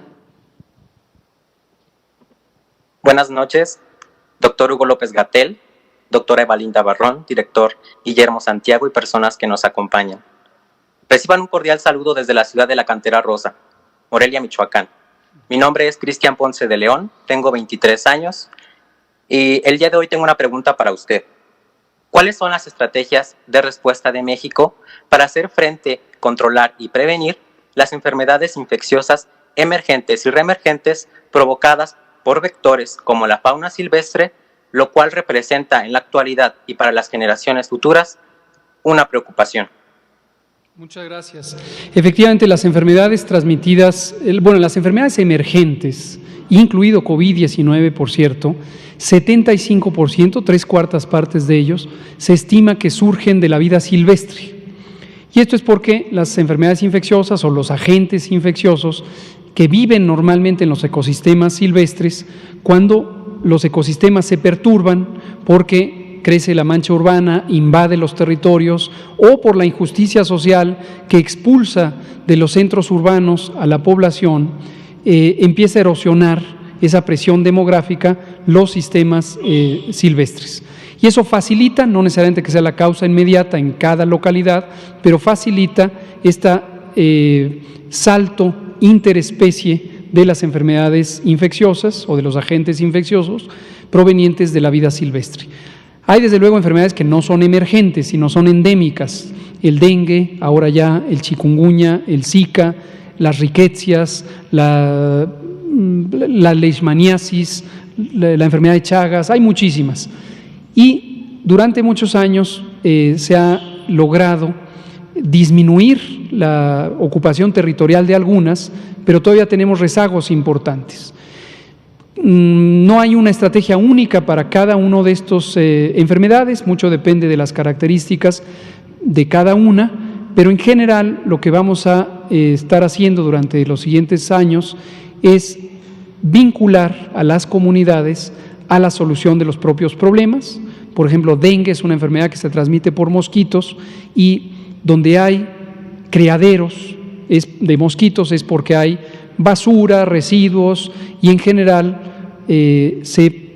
Buenas noches, doctor Hugo López-Gatell, doctora Evalinda Barrón, director Guillermo Santiago y personas que nos acompañan. Reciban un cordial saludo desde la ciudad de la Cantera Rosa, Morelia, Michoacán. Mi nombre es Cristian Ponce de León, tengo 23 años y el día de hoy tengo una pregunta para usted. ¿Cuáles son las estrategias de respuesta de México para hacer frente, controlar y prevenir las enfermedades infecciosas emergentes y reemergentes provocadas por vectores como la fauna silvestre, lo cual representa en la actualidad y para las generaciones futuras una preocupación? Muchas gracias. Efectivamente, las enfermedades transmitidas, las enfermedades emergentes, incluido COVID-19, por cierto, 75%, 3/4 partes de ellos, se estima que surgen de la vida silvestre. Y esto es porque las enfermedades infecciosas o los agentes infecciosos que viven normalmente en los ecosistemas silvestres, cuando los ecosistemas se perturban porque crece la mancha urbana, invade los territorios, o por la injusticia social que expulsa de los centros urbanos a la población, empieza a erosionar esa presión demográfica los sistemas silvestres. Y eso facilita, no necesariamente que sea la causa inmediata en cada localidad, pero facilita este salto interespecie de las enfermedades infecciosas o de los agentes infecciosos provenientes de la vida silvestre. Hay desde luego enfermedades que no son emergentes, sino son endémicas. El dengue, ahora ya el chikungunya, el zika, las riquecias, la leishmaniasis, la enfermedad de Chagas, hay muchísimas. Y durante muchos años se ha logrado disminuir la ocupación territorial de algunas, pero todavía tenemos rezagos importantes. No hay una estrategia única para cada uno de estas enfermedades, mucho depende de las características de cada una, pero en general lo que vamos a estar haciendo durante los siguientes años es vincular a las comunidades a la solución de los propios problemas. Por ejemplo, dengue es una enfermedad que se transmite por mosquitos y donde hay criaderos de mosquitos es porque hay basura, residuos y en general se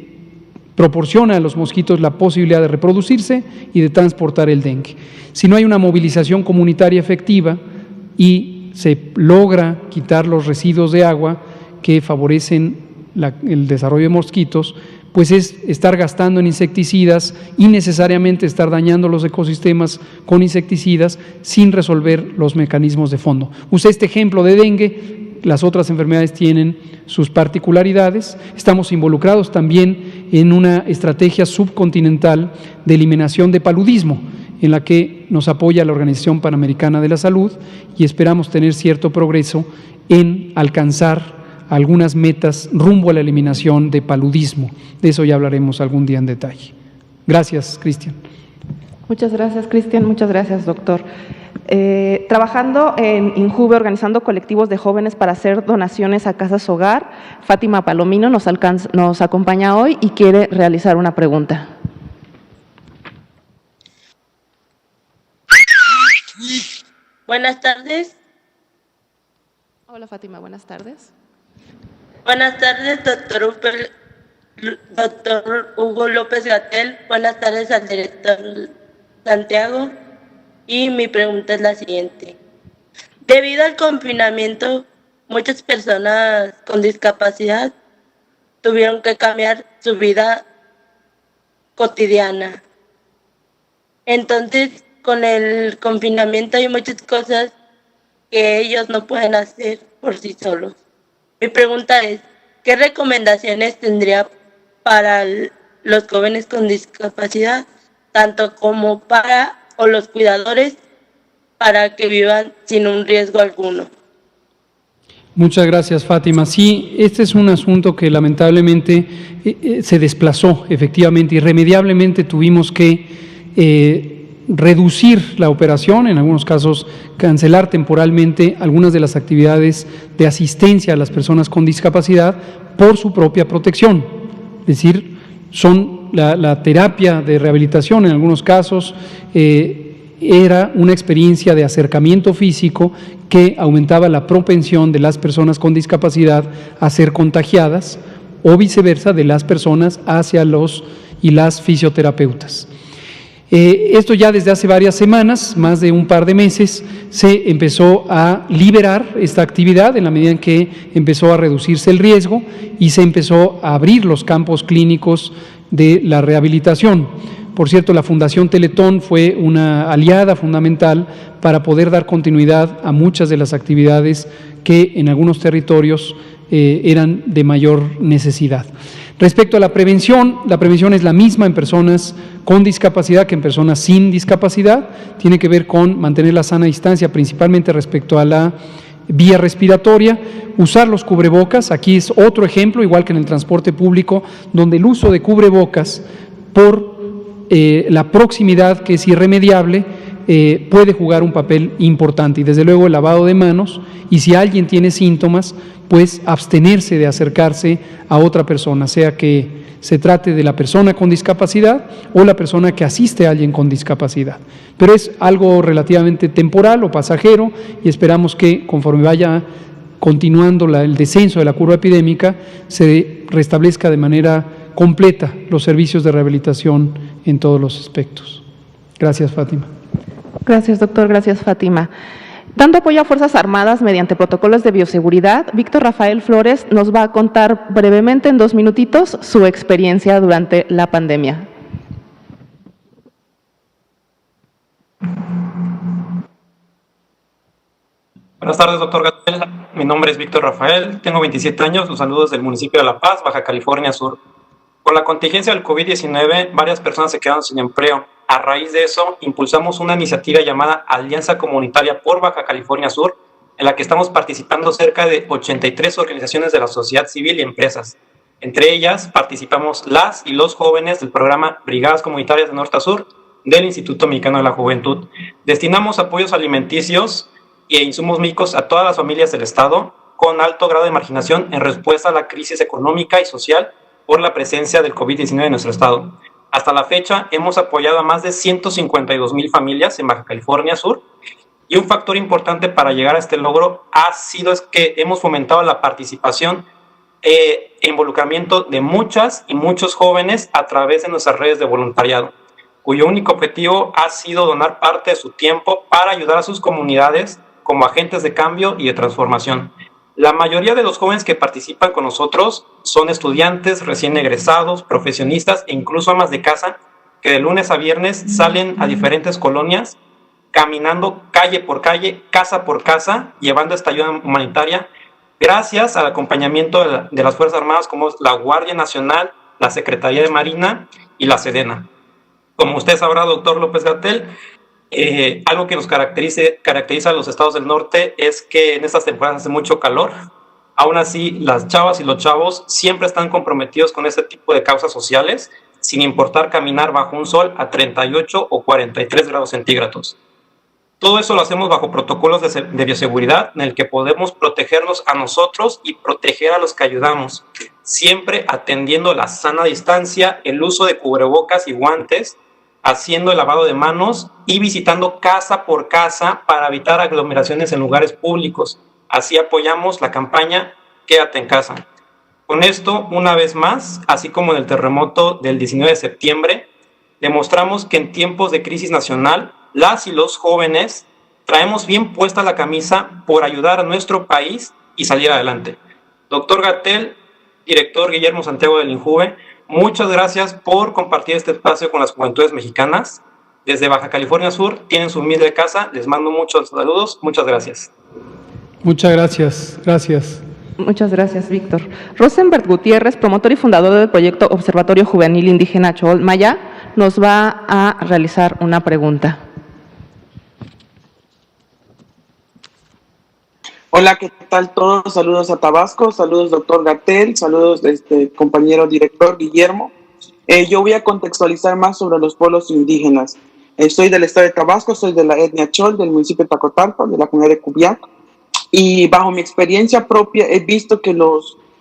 proporciona a los mosquitos la posibilidad de reproducirse y de transportar el dengue. Si no hay una movilización comunitaria efectiva y se logra quitar los residuos de agua que favorecen el desarrollo de mosquitos, pues es estar gastando en insecticidas y necesariamente estar dañando los ecosistemas con insecticidas sin resolver los mecanismos de fondo. Usé este ejemplo de dengue. Las otras enfermedades tienen sus particularidades. Estamos involucrados también en una estrategia subcontinental de eliminación de paludismo, en la que nos apoya la Organización Panamericana de la Salud y esperamos tener cierto progreso en alcanzar algunas metas rumbo a la eliminación de paludismo. De eso ya hablaremos algún día en detalle. Gracias, Cristian. Muchas gracias, Cristian. Muchas gracias, doctor. Trabajando en INJUVE, organizando colectivos de jóvenes para hacer donaciones a casas hogar, Fátima Palomino nos acompaña hoy y quiere realizar una pregunta. Buenas tardes. Hola, Fátima, buenas tardes. Buenas tardes, doctor Hugo López-Gatell. Buenas tardes al director Santiago. Y mi pregunta es la siguiente. Debido al confinamiento, muchas personas con discapacidad tuvieron que cambiar su vida cotidiana. Entonces, con el confinamiento hay muchas cosas que ellos no pueden hacer por sí solos. Mi pregunta es, ¿qué recomendaciones tendría para los jóvenes con discapacidad, tanto como para los cuidadores, para que vivan sin un riesgo alguno? Muchas gracias, Fátima. Sí, este es un asunto que lamentablemente se desplazó, efectivamente, irremediablemente tuvimos que reducir la operación, en algunos casos cancelar temporalmente algunas de las actividades de asistencia a las personas con discapacidad por su propia protección. Es decir, son la terapia de rehabilitación en algunos casos era una experiencia de acercamiento físico que aumentaba la propensión de las personas con discapacidad a ser contagiadas o viceversa de las personas hacia los y las fisioterapeutas. Esto ya desde hace varias semanas, más de un par de meses, se empezó a liberar esta actividad en la medida en que empezó a reducirse el riesgo y se empezó a abrir los campos clínicos de la rehabilitación. Por cierto, la Fundación Teletón fue una aliada fundamental para poder dar continuidad a muchas de las actividades que en algunos territorios eran de mayor necesidad. Respecto a la prevención es la misma en personas con discapacidad que en personas sin discapacidad. Tiene que ver con mantener la sana distancia, principalmente respecto a la vía respiratoria, usar los cubrebocas. Aquí es otro ejemplo, igual que en el transporte público, donde el uso de cubrebocas por la proximidad, que es irremediable, puede jugar un papel importante. Y desde luego el lavado de manos, y si alguien tiene síntomas, pues abstenerse de acercarse a otra persona, sea que se trate de la persona con discapacidad o la persona que asiste a alguien con discapacidad. Pero es algo relativamente temporal o pasajero y esperamos que conforme vaya continuando el descenso de la curva epidémica, se restablezca de manera completa los servicios de rehabilitación en todos los aspectos. Gracias, Fátima. Gracias, doctor. Gracias, Fátima. Dando apoyo a Fuerzas Armadas mediante protocolos de bioseguridad, Víctor Rafael Flores nos va a contar brevemente, en 2 minutitos, su experiencia durante la pandemia. Buenas tardes, doctor Gatell. Mi nombre es Víctor Rafael, tengo 27 años, los saludos del municipio de La Paz, Baja California Sur. Por la contingencia del COVID-19, varias personas se quedaron sin empleo. A raíz de eso, impulsamos una iniciativa llamada Alianza Comunitaria por Baja California Sur, en la que estamos participando cerca de 83 organizaciones de la sociedad civil y empresas. Entre ellas, participamos las y los jóvenes del programa Brigadas Comunitarias de Norte a Sur del Instituto Mexicano de la Juventud. Destinamos apoyos alimenticios e insumos médicos a todas las familias del Estado con alto grado de marginación en respuesta a la crisis económica y social por la presencia del COVID-19 en nuestro Estado. Hasta la fecha, hemos apoyado a más de 152,000 familias en Baja California Sur, y un factor importante para llegar a este logro ha sido que hemos fomentado la participación e involucramiento de muchas y muchos jóvenes a través de nuestras redes de voluntariado, cuyo único objetivo ha sido donar parte de su tiempo para ayudar a sus comunidades como agentes de cambio y de transformación. La mayoría de los jóvenes que participan con nosotros son estudiantes, recién egresados, profesionistas e incluso amas de casa que de lunes a viernes salen a diferentes colonias caminando calle por calle, casa por casa, llevando esta ayuda humanitaria gracias al acompañamiento de las Fuerzas Armadas como es la Guardia Nacional, la Secretaría de Marina y la Sedena. Como usted sabrá, doctor López Gatell, algo que nos caracteriza a los estados del norte es que en estas temporadas hace mucho calor. Aún así, las chavas y los chavos siempre están comprometidos con este tipo de causas sociales, sin importar caminar bajo un sol a 38 o 43 grados centígrados. Todo eso lo hacemos bajo protocolos de bioseguridad en el que podemos protegernos a nosotros y proteger a los que ayudamos, siempre atendiendo la sana distancia, el uso de cubrebocas y guantes, haciendo el lavado de manos y visitando casa por casa para evitar aglomeraciones en lugares públicos. Así apoyamos la campaña Quédate en casa. Con esto, una vez más, así como en el terremoto del 19 de septiembre, demostramos que en tiempos de crisis nacional, las y los jóvenes traemos bien puesta la camisa por ayudar a nuestro país y salir adelante. Doctor Gatell, director Guillermo Santiago del INJUVE, muchas gracias por compartir este espacio con las juventudes mexicanas. Desde Baja California Sur tienen su humilde casa. Les mando muchos saludos. Muchas gracias. Muchas gracias. Gracias. Muchas gracias, Víctor. Rosenberg Gutiérrez, promotor y fundador del proyecto Observatorio Juvenil Indígena Chol Maya, nos va a realizar una pregunta. Hola, ¿qué tal todos? Saludos a Tabasco, saludos doctor Gatell, saludos compañero director Guillermo. Yo voy a contextualizar más sobre los pueblos indígenas. Soy del estado de Tabasco, soy de la etnia Chol, del municipio de Tacotalpa, de la comunidad de Cubiac, y bajo mi experiencia propia he visto que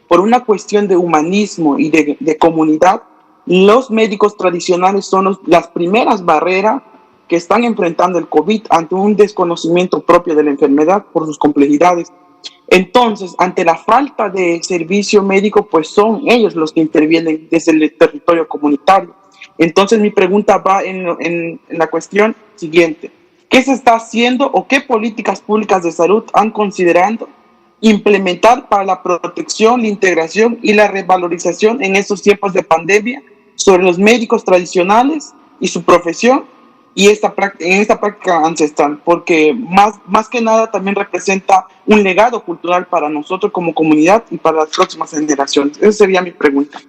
por una cuestión de humanismo y de comunidad, los médicos tradicionales son las primeras barreras que están enfrentando el COVID ante un desconocimiento propio de la enfermedad por sus complejidades. Entonces, ante la falta de servicio médico, pues son ellos los que intervienen desde el territorio comunitario. Entonces, mi pregunta va en la cuestión siguiente. ¿Qué se está haciendo o qué políticas públicas de salud han considerado implementar para la protección, la integración y la revalorización en estos tiempos de pandemia sobre los médicos tradicionales y su profesión y en esta práctica ancestral? Porque más que nada también representa un legado cultural para nosotros como comunidad y para las próximas generaciones. Esa sería mi pregunta.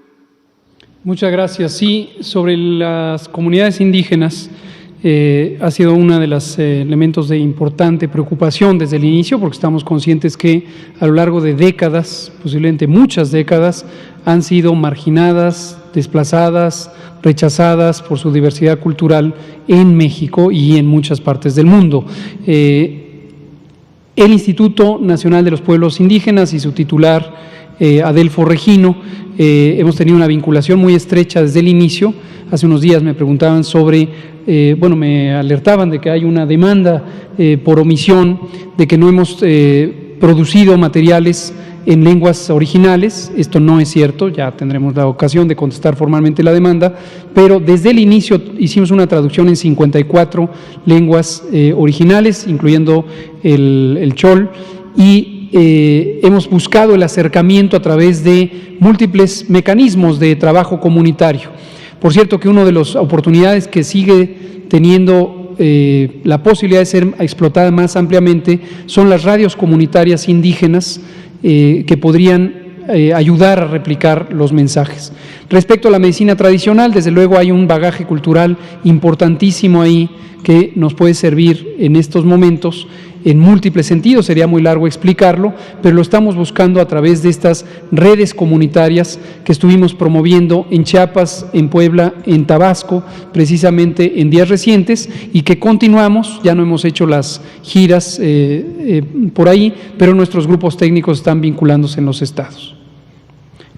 Muchas gracias. Sí, sobre las comunidades indígenas, ha sido uno de los elementos de importante preocupación desde el inicio, porque estamos conscientes que a lo largo de décadas, posiblemente muchas décadas, han sido marginadas, desplazadas, rechazadas por su diversidad cultural en México y en muchas partes del mundo. El Instituto Nacional de los Pueblos Indígenas y su titular, Adelfo Regino, hemos tenido una vinculación muy estrecha desde el inicio. Hace unos días me preguntaban sobre, me alertaban de que hay una demanda por omisión, de que no hemos producido materiales en lenguas originales. Esto no es cierto, ya tendremos la ocasión de contestar formalmente la demanda, pero desde el inicio hicimos una traducción en 54 lenguas originales, incluyendo el chol, y hemos buscado el acercamiento a través de múltiples mecanismos de trabajo comunitario. Por cierto que una de las oportunidades que sigue teniendo la posibilidad de ser explotada más ampliamente son las radios comunitarias indígenas que podrían ayudar a replicar los mensajes. Respecto a la medicina tradicional, desde luego hay un bagaje cultural importantísimo ahí que nos puede servir en estos momentos en múltiples sentidos, sería muy largo explicarlo, pero lo estamos buscando a través de estas redes comunitarias que estuvimos promoviendo en Chiapas, en Puebla, en Tabasco, precisamente en días recientes, y que continuamos. Ya no hemos hecho las giras por ahí, pero nuestros grupos técnicos están vinculándose en los estados.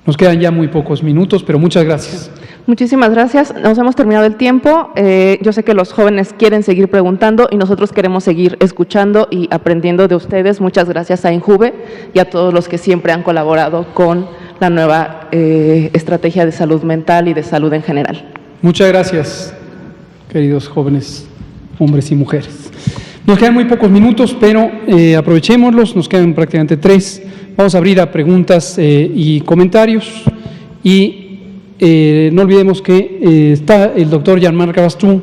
Nos quedan ya muy pocos minutos, pero muchas gracias. Muchísimas gracias. Nos hemos terminado el tiempo. Yo sé que los jóvenes quieren seguir preguntando y nosotros queremos seguir escuchando y aprendiendo de ustedes. Muchas gracias a INJUVE y a todos los que siempre han colaborado con la nueva estrategia de salud mental y de salud en general. Muchas gracias, queridos jóvenes, hombres y mujeres. Nos quedan muy pocos minutos, pero aprovechémoslos. Nos quedan prácticamente 3. Vamos a abrir a preguntas y comentarios y no olvidemos que está el doctor Jean-Marc Gabastú.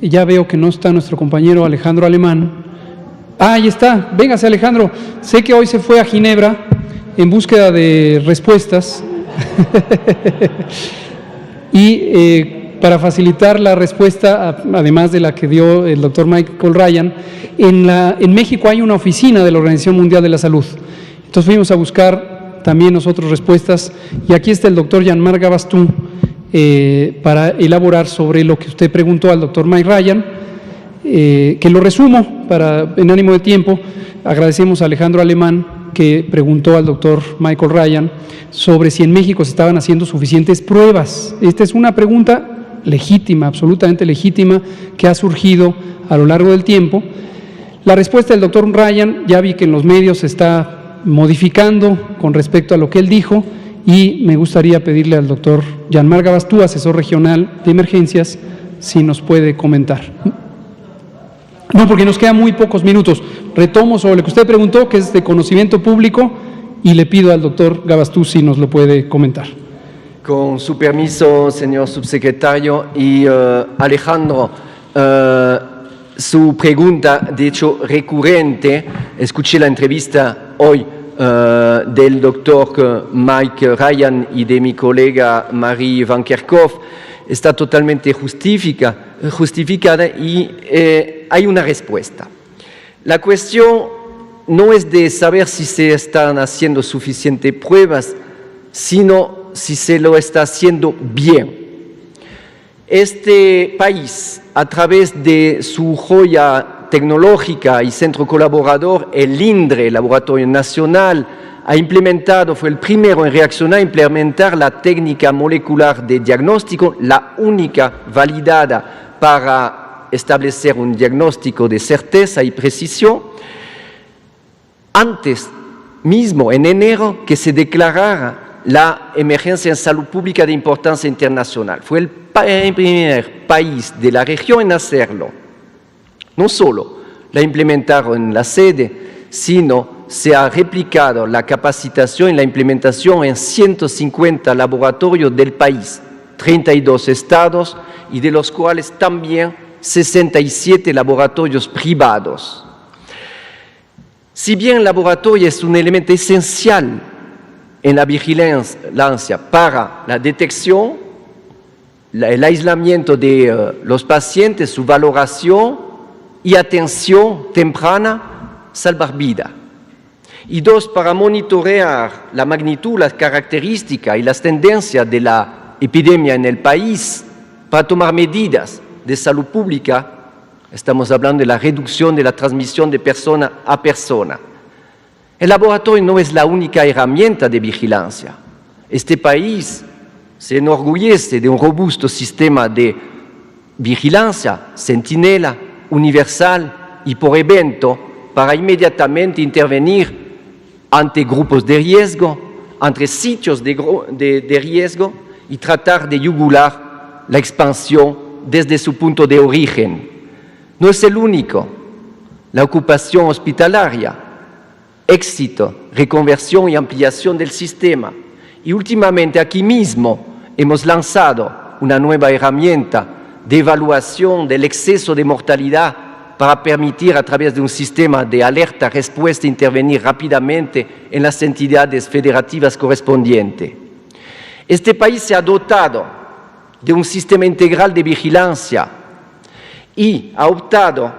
Ya veo que no está nuestro compañero Alejandro Alemán. Ahí está, véngase Alejandro. Sé que hoy se fue a Ginebra en búsqueda de respuestas y para facilitar la respuesta, además de la que dio el doctor Michael Ryan, en México hay una oficina de la Organización Mundial de la Salud. Entonces fuimos a buscar también nosotros respuestas, y aquí está el doctor Jean-Marc Gabastú para elaborar sobre lo que usted preguntó al doctor Mike Ryan, que lo resumo en ánimo de tiempo. Agradecemos a Alejandro Alemán, que preguntó al doctor Michael Ryan sobre si en México se estaban haciendo suficientes pruebas. Esta es una pregunta legítima, absolutamente legítima, que ha surgido a lo largo del tiempo. La respuesta del doctor Ryan, ya vi que en los medios se está modificando con respecto a lo que él dijo, y me gustaría pedirle al doctor Jean-Marc Gabastú, asesor regional de emergencias, si nos puede comentar. No, porque nos quedan muy pocos minutos. Retomo sobre lo que usted preguntó, que es de conocimiento público, y le pido al doctor Gabastú si nos lo puede comentar. Con su permiso, señor subsecretario, y Alejandro, su pregunta, de hecho, recurrente, escuché la entrevista hoy del doctor Mike Ryan y de mi colega Marie Van Kerkhove, está totalmente justificada y hay una respuesta. La cuestión no es de saber si se están haciendo suficientes pruebas, sino si se lo está haciendo bien. Este país, a través de su joya tecnológica y centro colaborador, el INDRE, Laboratorio Nacional, fue el primero en reaccionar a implementar la técnica molecular de diagnóstico, la única validada para establecer un diagnóstico de certeza y precisión, antes mismo, en enero, que se declarara la emergencia en salud pública de importancia internacional. Fue el primer país de la región en hacerlo. No solo la implementaron en la sede, sino se ha replicado la capacitación y la implementación en 150 laboratorios del país, 32 estados, y de los cuales también 67 laboratorios privados. Si bien el laboratorio es un elemento esencial en la vigilancia para la detección, el aislamiento de los pacientes, su valoración y atención temprana, salvar vida. Y dos, para monitorear la magnitud, las características y las tendencias de la epidemia en el país, para tomar medidas de salud pública. Estamos hablando de la reducción de la transmisión de persona a persona. El laboratorio no es la única herramienta de vigilancia. Este país se enorgullece de un robusto sistema de vigilancia, centinela, universal y por evento, para inmediatamente intervenir ante grupos de riesgo, ante sitios de riesgo y tratar de yugular la expansión desde su punto de origen. No es el único. La ocupación hospitalaria, éxito, reconversión y ampliación del sistema. Y últimamente aquí mismo hemos lanzado una nueva herramienta de evaluación del exceso de mortalidad para permitir a través de un sistema de alerta-respuesta intervenir rápidamente en las entidades federativas correspondientes. Este país se ha dotado de un sistema integral de vigilancia y ha optado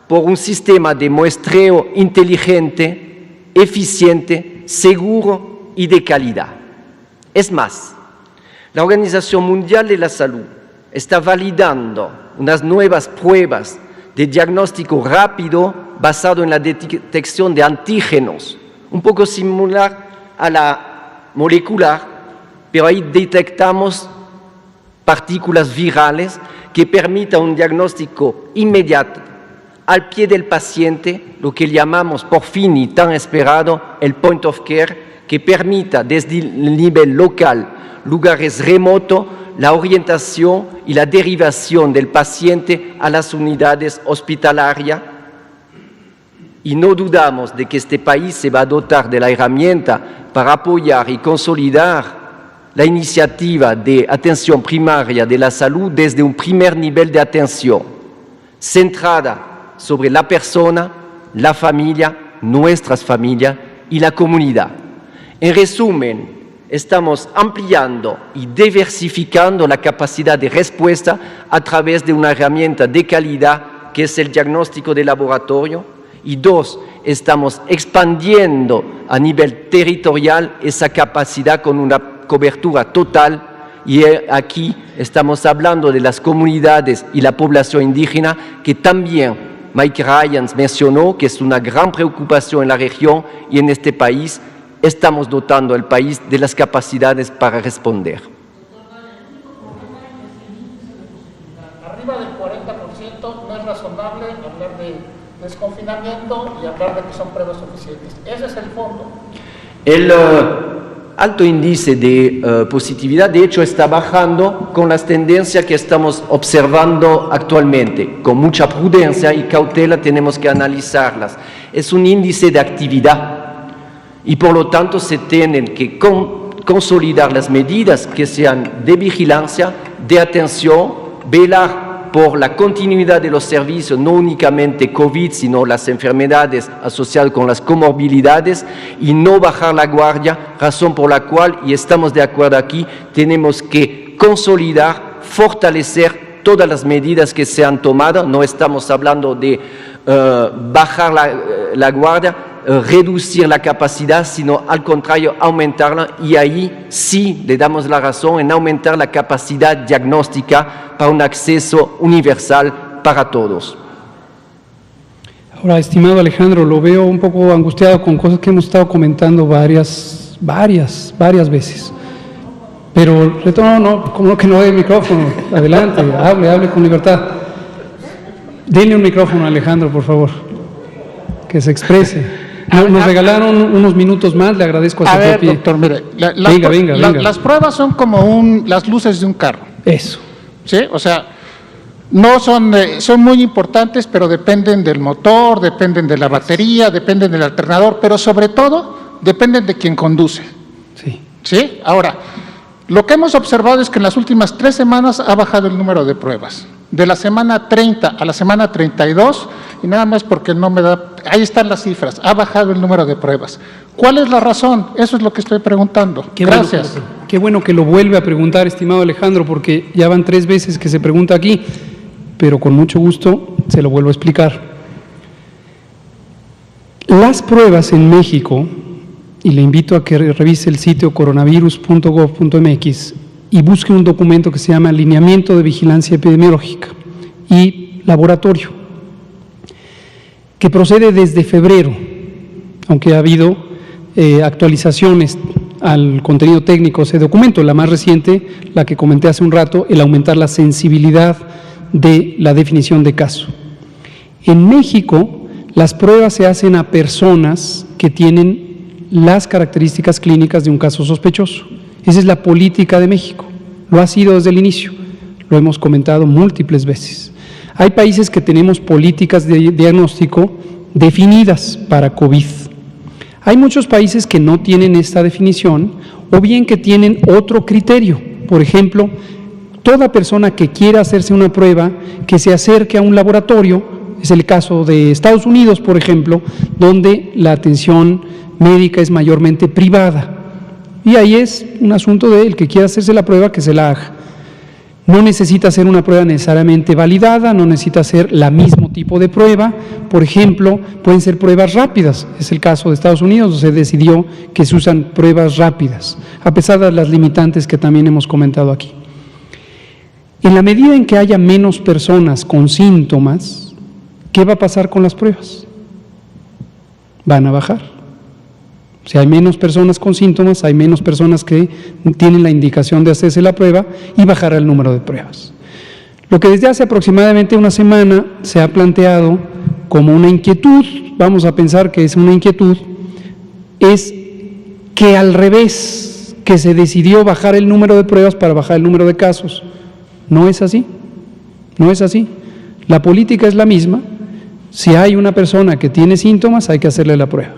por un sistema de muestreo inteligente, eficiente, seguro y de calidad. Es más, la Organización Mundial de la Salud está validando unas nuevas pruebas de diagnóstico rápido basado en la detección de antígenos, un poco similar a la molecular, pero ahí detectamos partículas virales que permitan un diagnóstico inmediato al pie del paciente, lo que llamamos por fin y tan esperado el point of care, que permita desde el nivel local, lugares remotos, la orientación y la derivación del paciente a las unidades hospitalarias. Y no dudamos de que este país se va a dotar de la herramienta para apoyar y consolidar la iniciativa de atención primaria de la salud desde un primer nivel de atención, centrada sobre la persona, la familia, nuestras familias y la comunidad. En resumen, estamos ampliando y diversificando la capacidad de respuesta a través de una herramienta de calidad que es el diagnóstico de laboratorio. Y dos, estamos expandiendo a nivel territorial esa capacidad con una cobertura total. Y aquí estamos hablando de las comunidades y la población indígena, que también Mike Ryan mencionó que es una gran preocupación en la región y en este país. Estamos dotando al país de las capacidades para responder. Arriba del 40% no es razonable hablar de desconfinamiento y hablar de que son pruebas suficientes. Ese es el fondo. El alto índice de positividad, de hecho, está bajando con las tendencias que estamos observando actualmente. Con mucha prudencia y cautela tenemos que analizarlas. Es un índice de actividad. Y por lo tanto se tienen que consolidar las medidas que sean de vigilancia, de atención, velar por la continuidad de los servicios, no únicamente COVID, sino las enfermedades asociadas con las comorbilidades, y no bajar la guardia, razón por la cual, y estamos de acuerdo aquí, tenemos que consolidar, fortalecer todas las medidas que se han tomado. No estamos hablando de bajar la guardia, reducir la capacidad, sino al contrario, aumentarla, y ahí sí le damos la razón en aumentar la capacidad diagnóstica para un acceso universal para todos. Ahora, estimado Alejandro, lo veo un poco angustiado con cosas que hemos estado comentando varias veces. Pero, no, como que no dé el micrófono. Adelante, hable con libertad. Denle un micrófono a Alejandro, por favor, que se exprese. Nos regalaron unos minutos más, le agradezco a su ver, propia... doctor, mire, venga. Las pruebas son como las luces de un carro. Eso. ¿Sí? O sea, no son muy importantes, pero dependen del motor, dependen de la batería, dependen del alternador, pero sobre todo dependen de quien conduce. Sí. ¿Sí? Ahora, lo que hemos observado es que en las últimas 3 semanas ha bajado el número de pruebas. De la semana 30 a la semana 32, y nada más porque no me da, ahí están las cifras, ha bajado el número de pruebas. ¿Cuál es la razón? Eso es lo que estoy preguntando. Gracias. Qué bueno que lo vuelve a preguntar, estimado Alejandro, porque ya van 3 veces que se pregunta aquí, pero con mucho gusto se lo vuelvo a explicar. Las pruebas en México, y le invito a que revise el sitio coronavirus.gov.mx y busque un documento que se llama Lineamiento de Vigilancia Epidemiológica y Laboratorio, que procede desde febrero, aunque ha habido actualizaciones al contenido técnico de ese documento, la más reciente, la que comenté hace un rato, el aumentar la sensibilidad de la definición de caso. En México, las pruebas se hacen a personas que tienen las características clínicas de un caso sospechoso. Esa es la política de México, lo ha sido desde el inicio, lo hemos comentado múltiples veces. Hay países que tenemos políticas de diagnóstico definidas para COVID. Hay muchos países que no tienen esta definición o bien que tienen otro criterio. Por ejemplo, toda persona que quiera hacerse una prueba, que se acerque a un laboratorio, es el caso de Estados Unidos, por ejemplo, donde la atención médica es mayormente privada. Y ahí es un asunto de el que quiera hacerse la prueba, que se la haga. No necesita ser una prueba necesariamente validada, no necesita ser la mismo tipo de prueba. Por ejemplo, pueden ser pruebas rápidas. Es el caso de Estados Unidos, donde se decidió que se usan pruebas rápidas, a pesar de las limitantes que también hemos comentado aquí. En la medida en que haya menos personas con síntomas, ¿qué va a pasar con las pruebas? Van a bajar. Si hay menos personas con síntomas, hay menos personas que tienen la indicación de hacerse la prueba y bajará el número de pruebas. Lo que desde hace aproximadamente una semana se ha planteado como una inquietud, vamos a pensar que es una inquietud, es que al revés, que se decidió bajar el número de pruebas para bajar el número de casos. No es así, no es así. La política es la misma. Si hay una persona que tiene síntomas, hay que hacerle la prueba,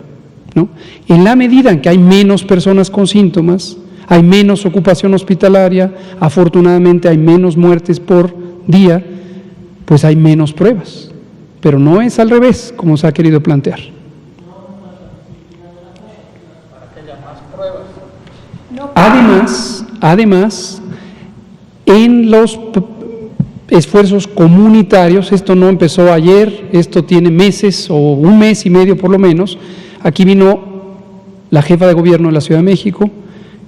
¿no? En la medida en que hay menos personas con síntomas, hay menos ocupación hospitalaria, afortunadamente hay menos muertes por día, pues hay menos pruebas. Pero no es al revés, como se ha querido plantear. Además, en los esfuerzos comunitarios, esto no empezó ayer, esto tiene meses o un mes y medio por lo menos. Aquí vino la jefa de gobierno de la Ciudad de México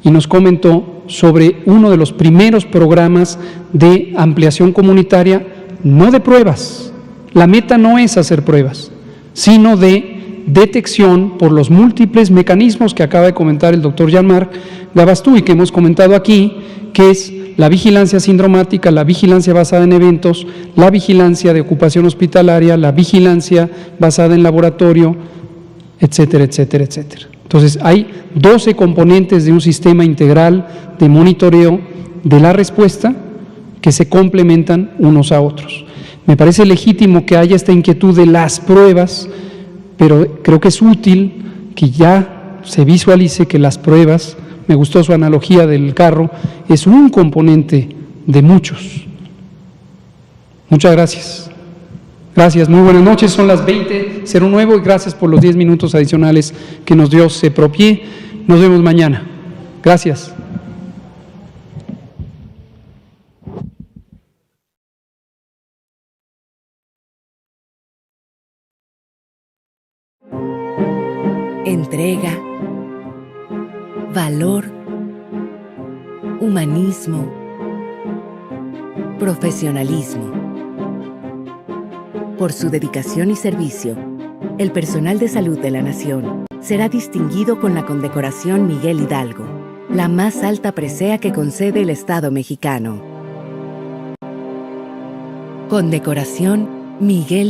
y nos comentó sobre uno de los primeros programas de ampliación comunitaria, no de pruebas. La meta no es hacer pruebas, sino de detección por los múltiples mecanismos que acaba de comentar el doctor Jean-Marc Gabastú y que hemos comentado aquí, que es la vigilancia sindromática, la vigilancia basada en eventos, la vigilancia de ocupación hospitalaria, la vigilancia basada en laboratorio, etcétera, etcétera, etcétera. Entonces, hay 12 componentes de un sistema integral de monitoreo de la respuesta que se complementan unos a otros. Me parece legítimo que haya esta inquietud de las pruebas, pero creo que es útil que ya se visualice que las pruebas, me gustó su analogía del carro, es un componente de muchos. Muchas gracias. Gracias, muy buenas noches, son las 20:09 y gracias por los 10 minutos adicionales que nos dio CEPROPIE. Nos vemos mañana. Gracias. Entrega, valor, humanismo, profesionalismo. Por su dedicación y servicio, el personal de salud de la Nación será distinguido con la condecoración Miguel Hidalgo, la más alta presea que concede el Estado mexicano. Condecoración Miguel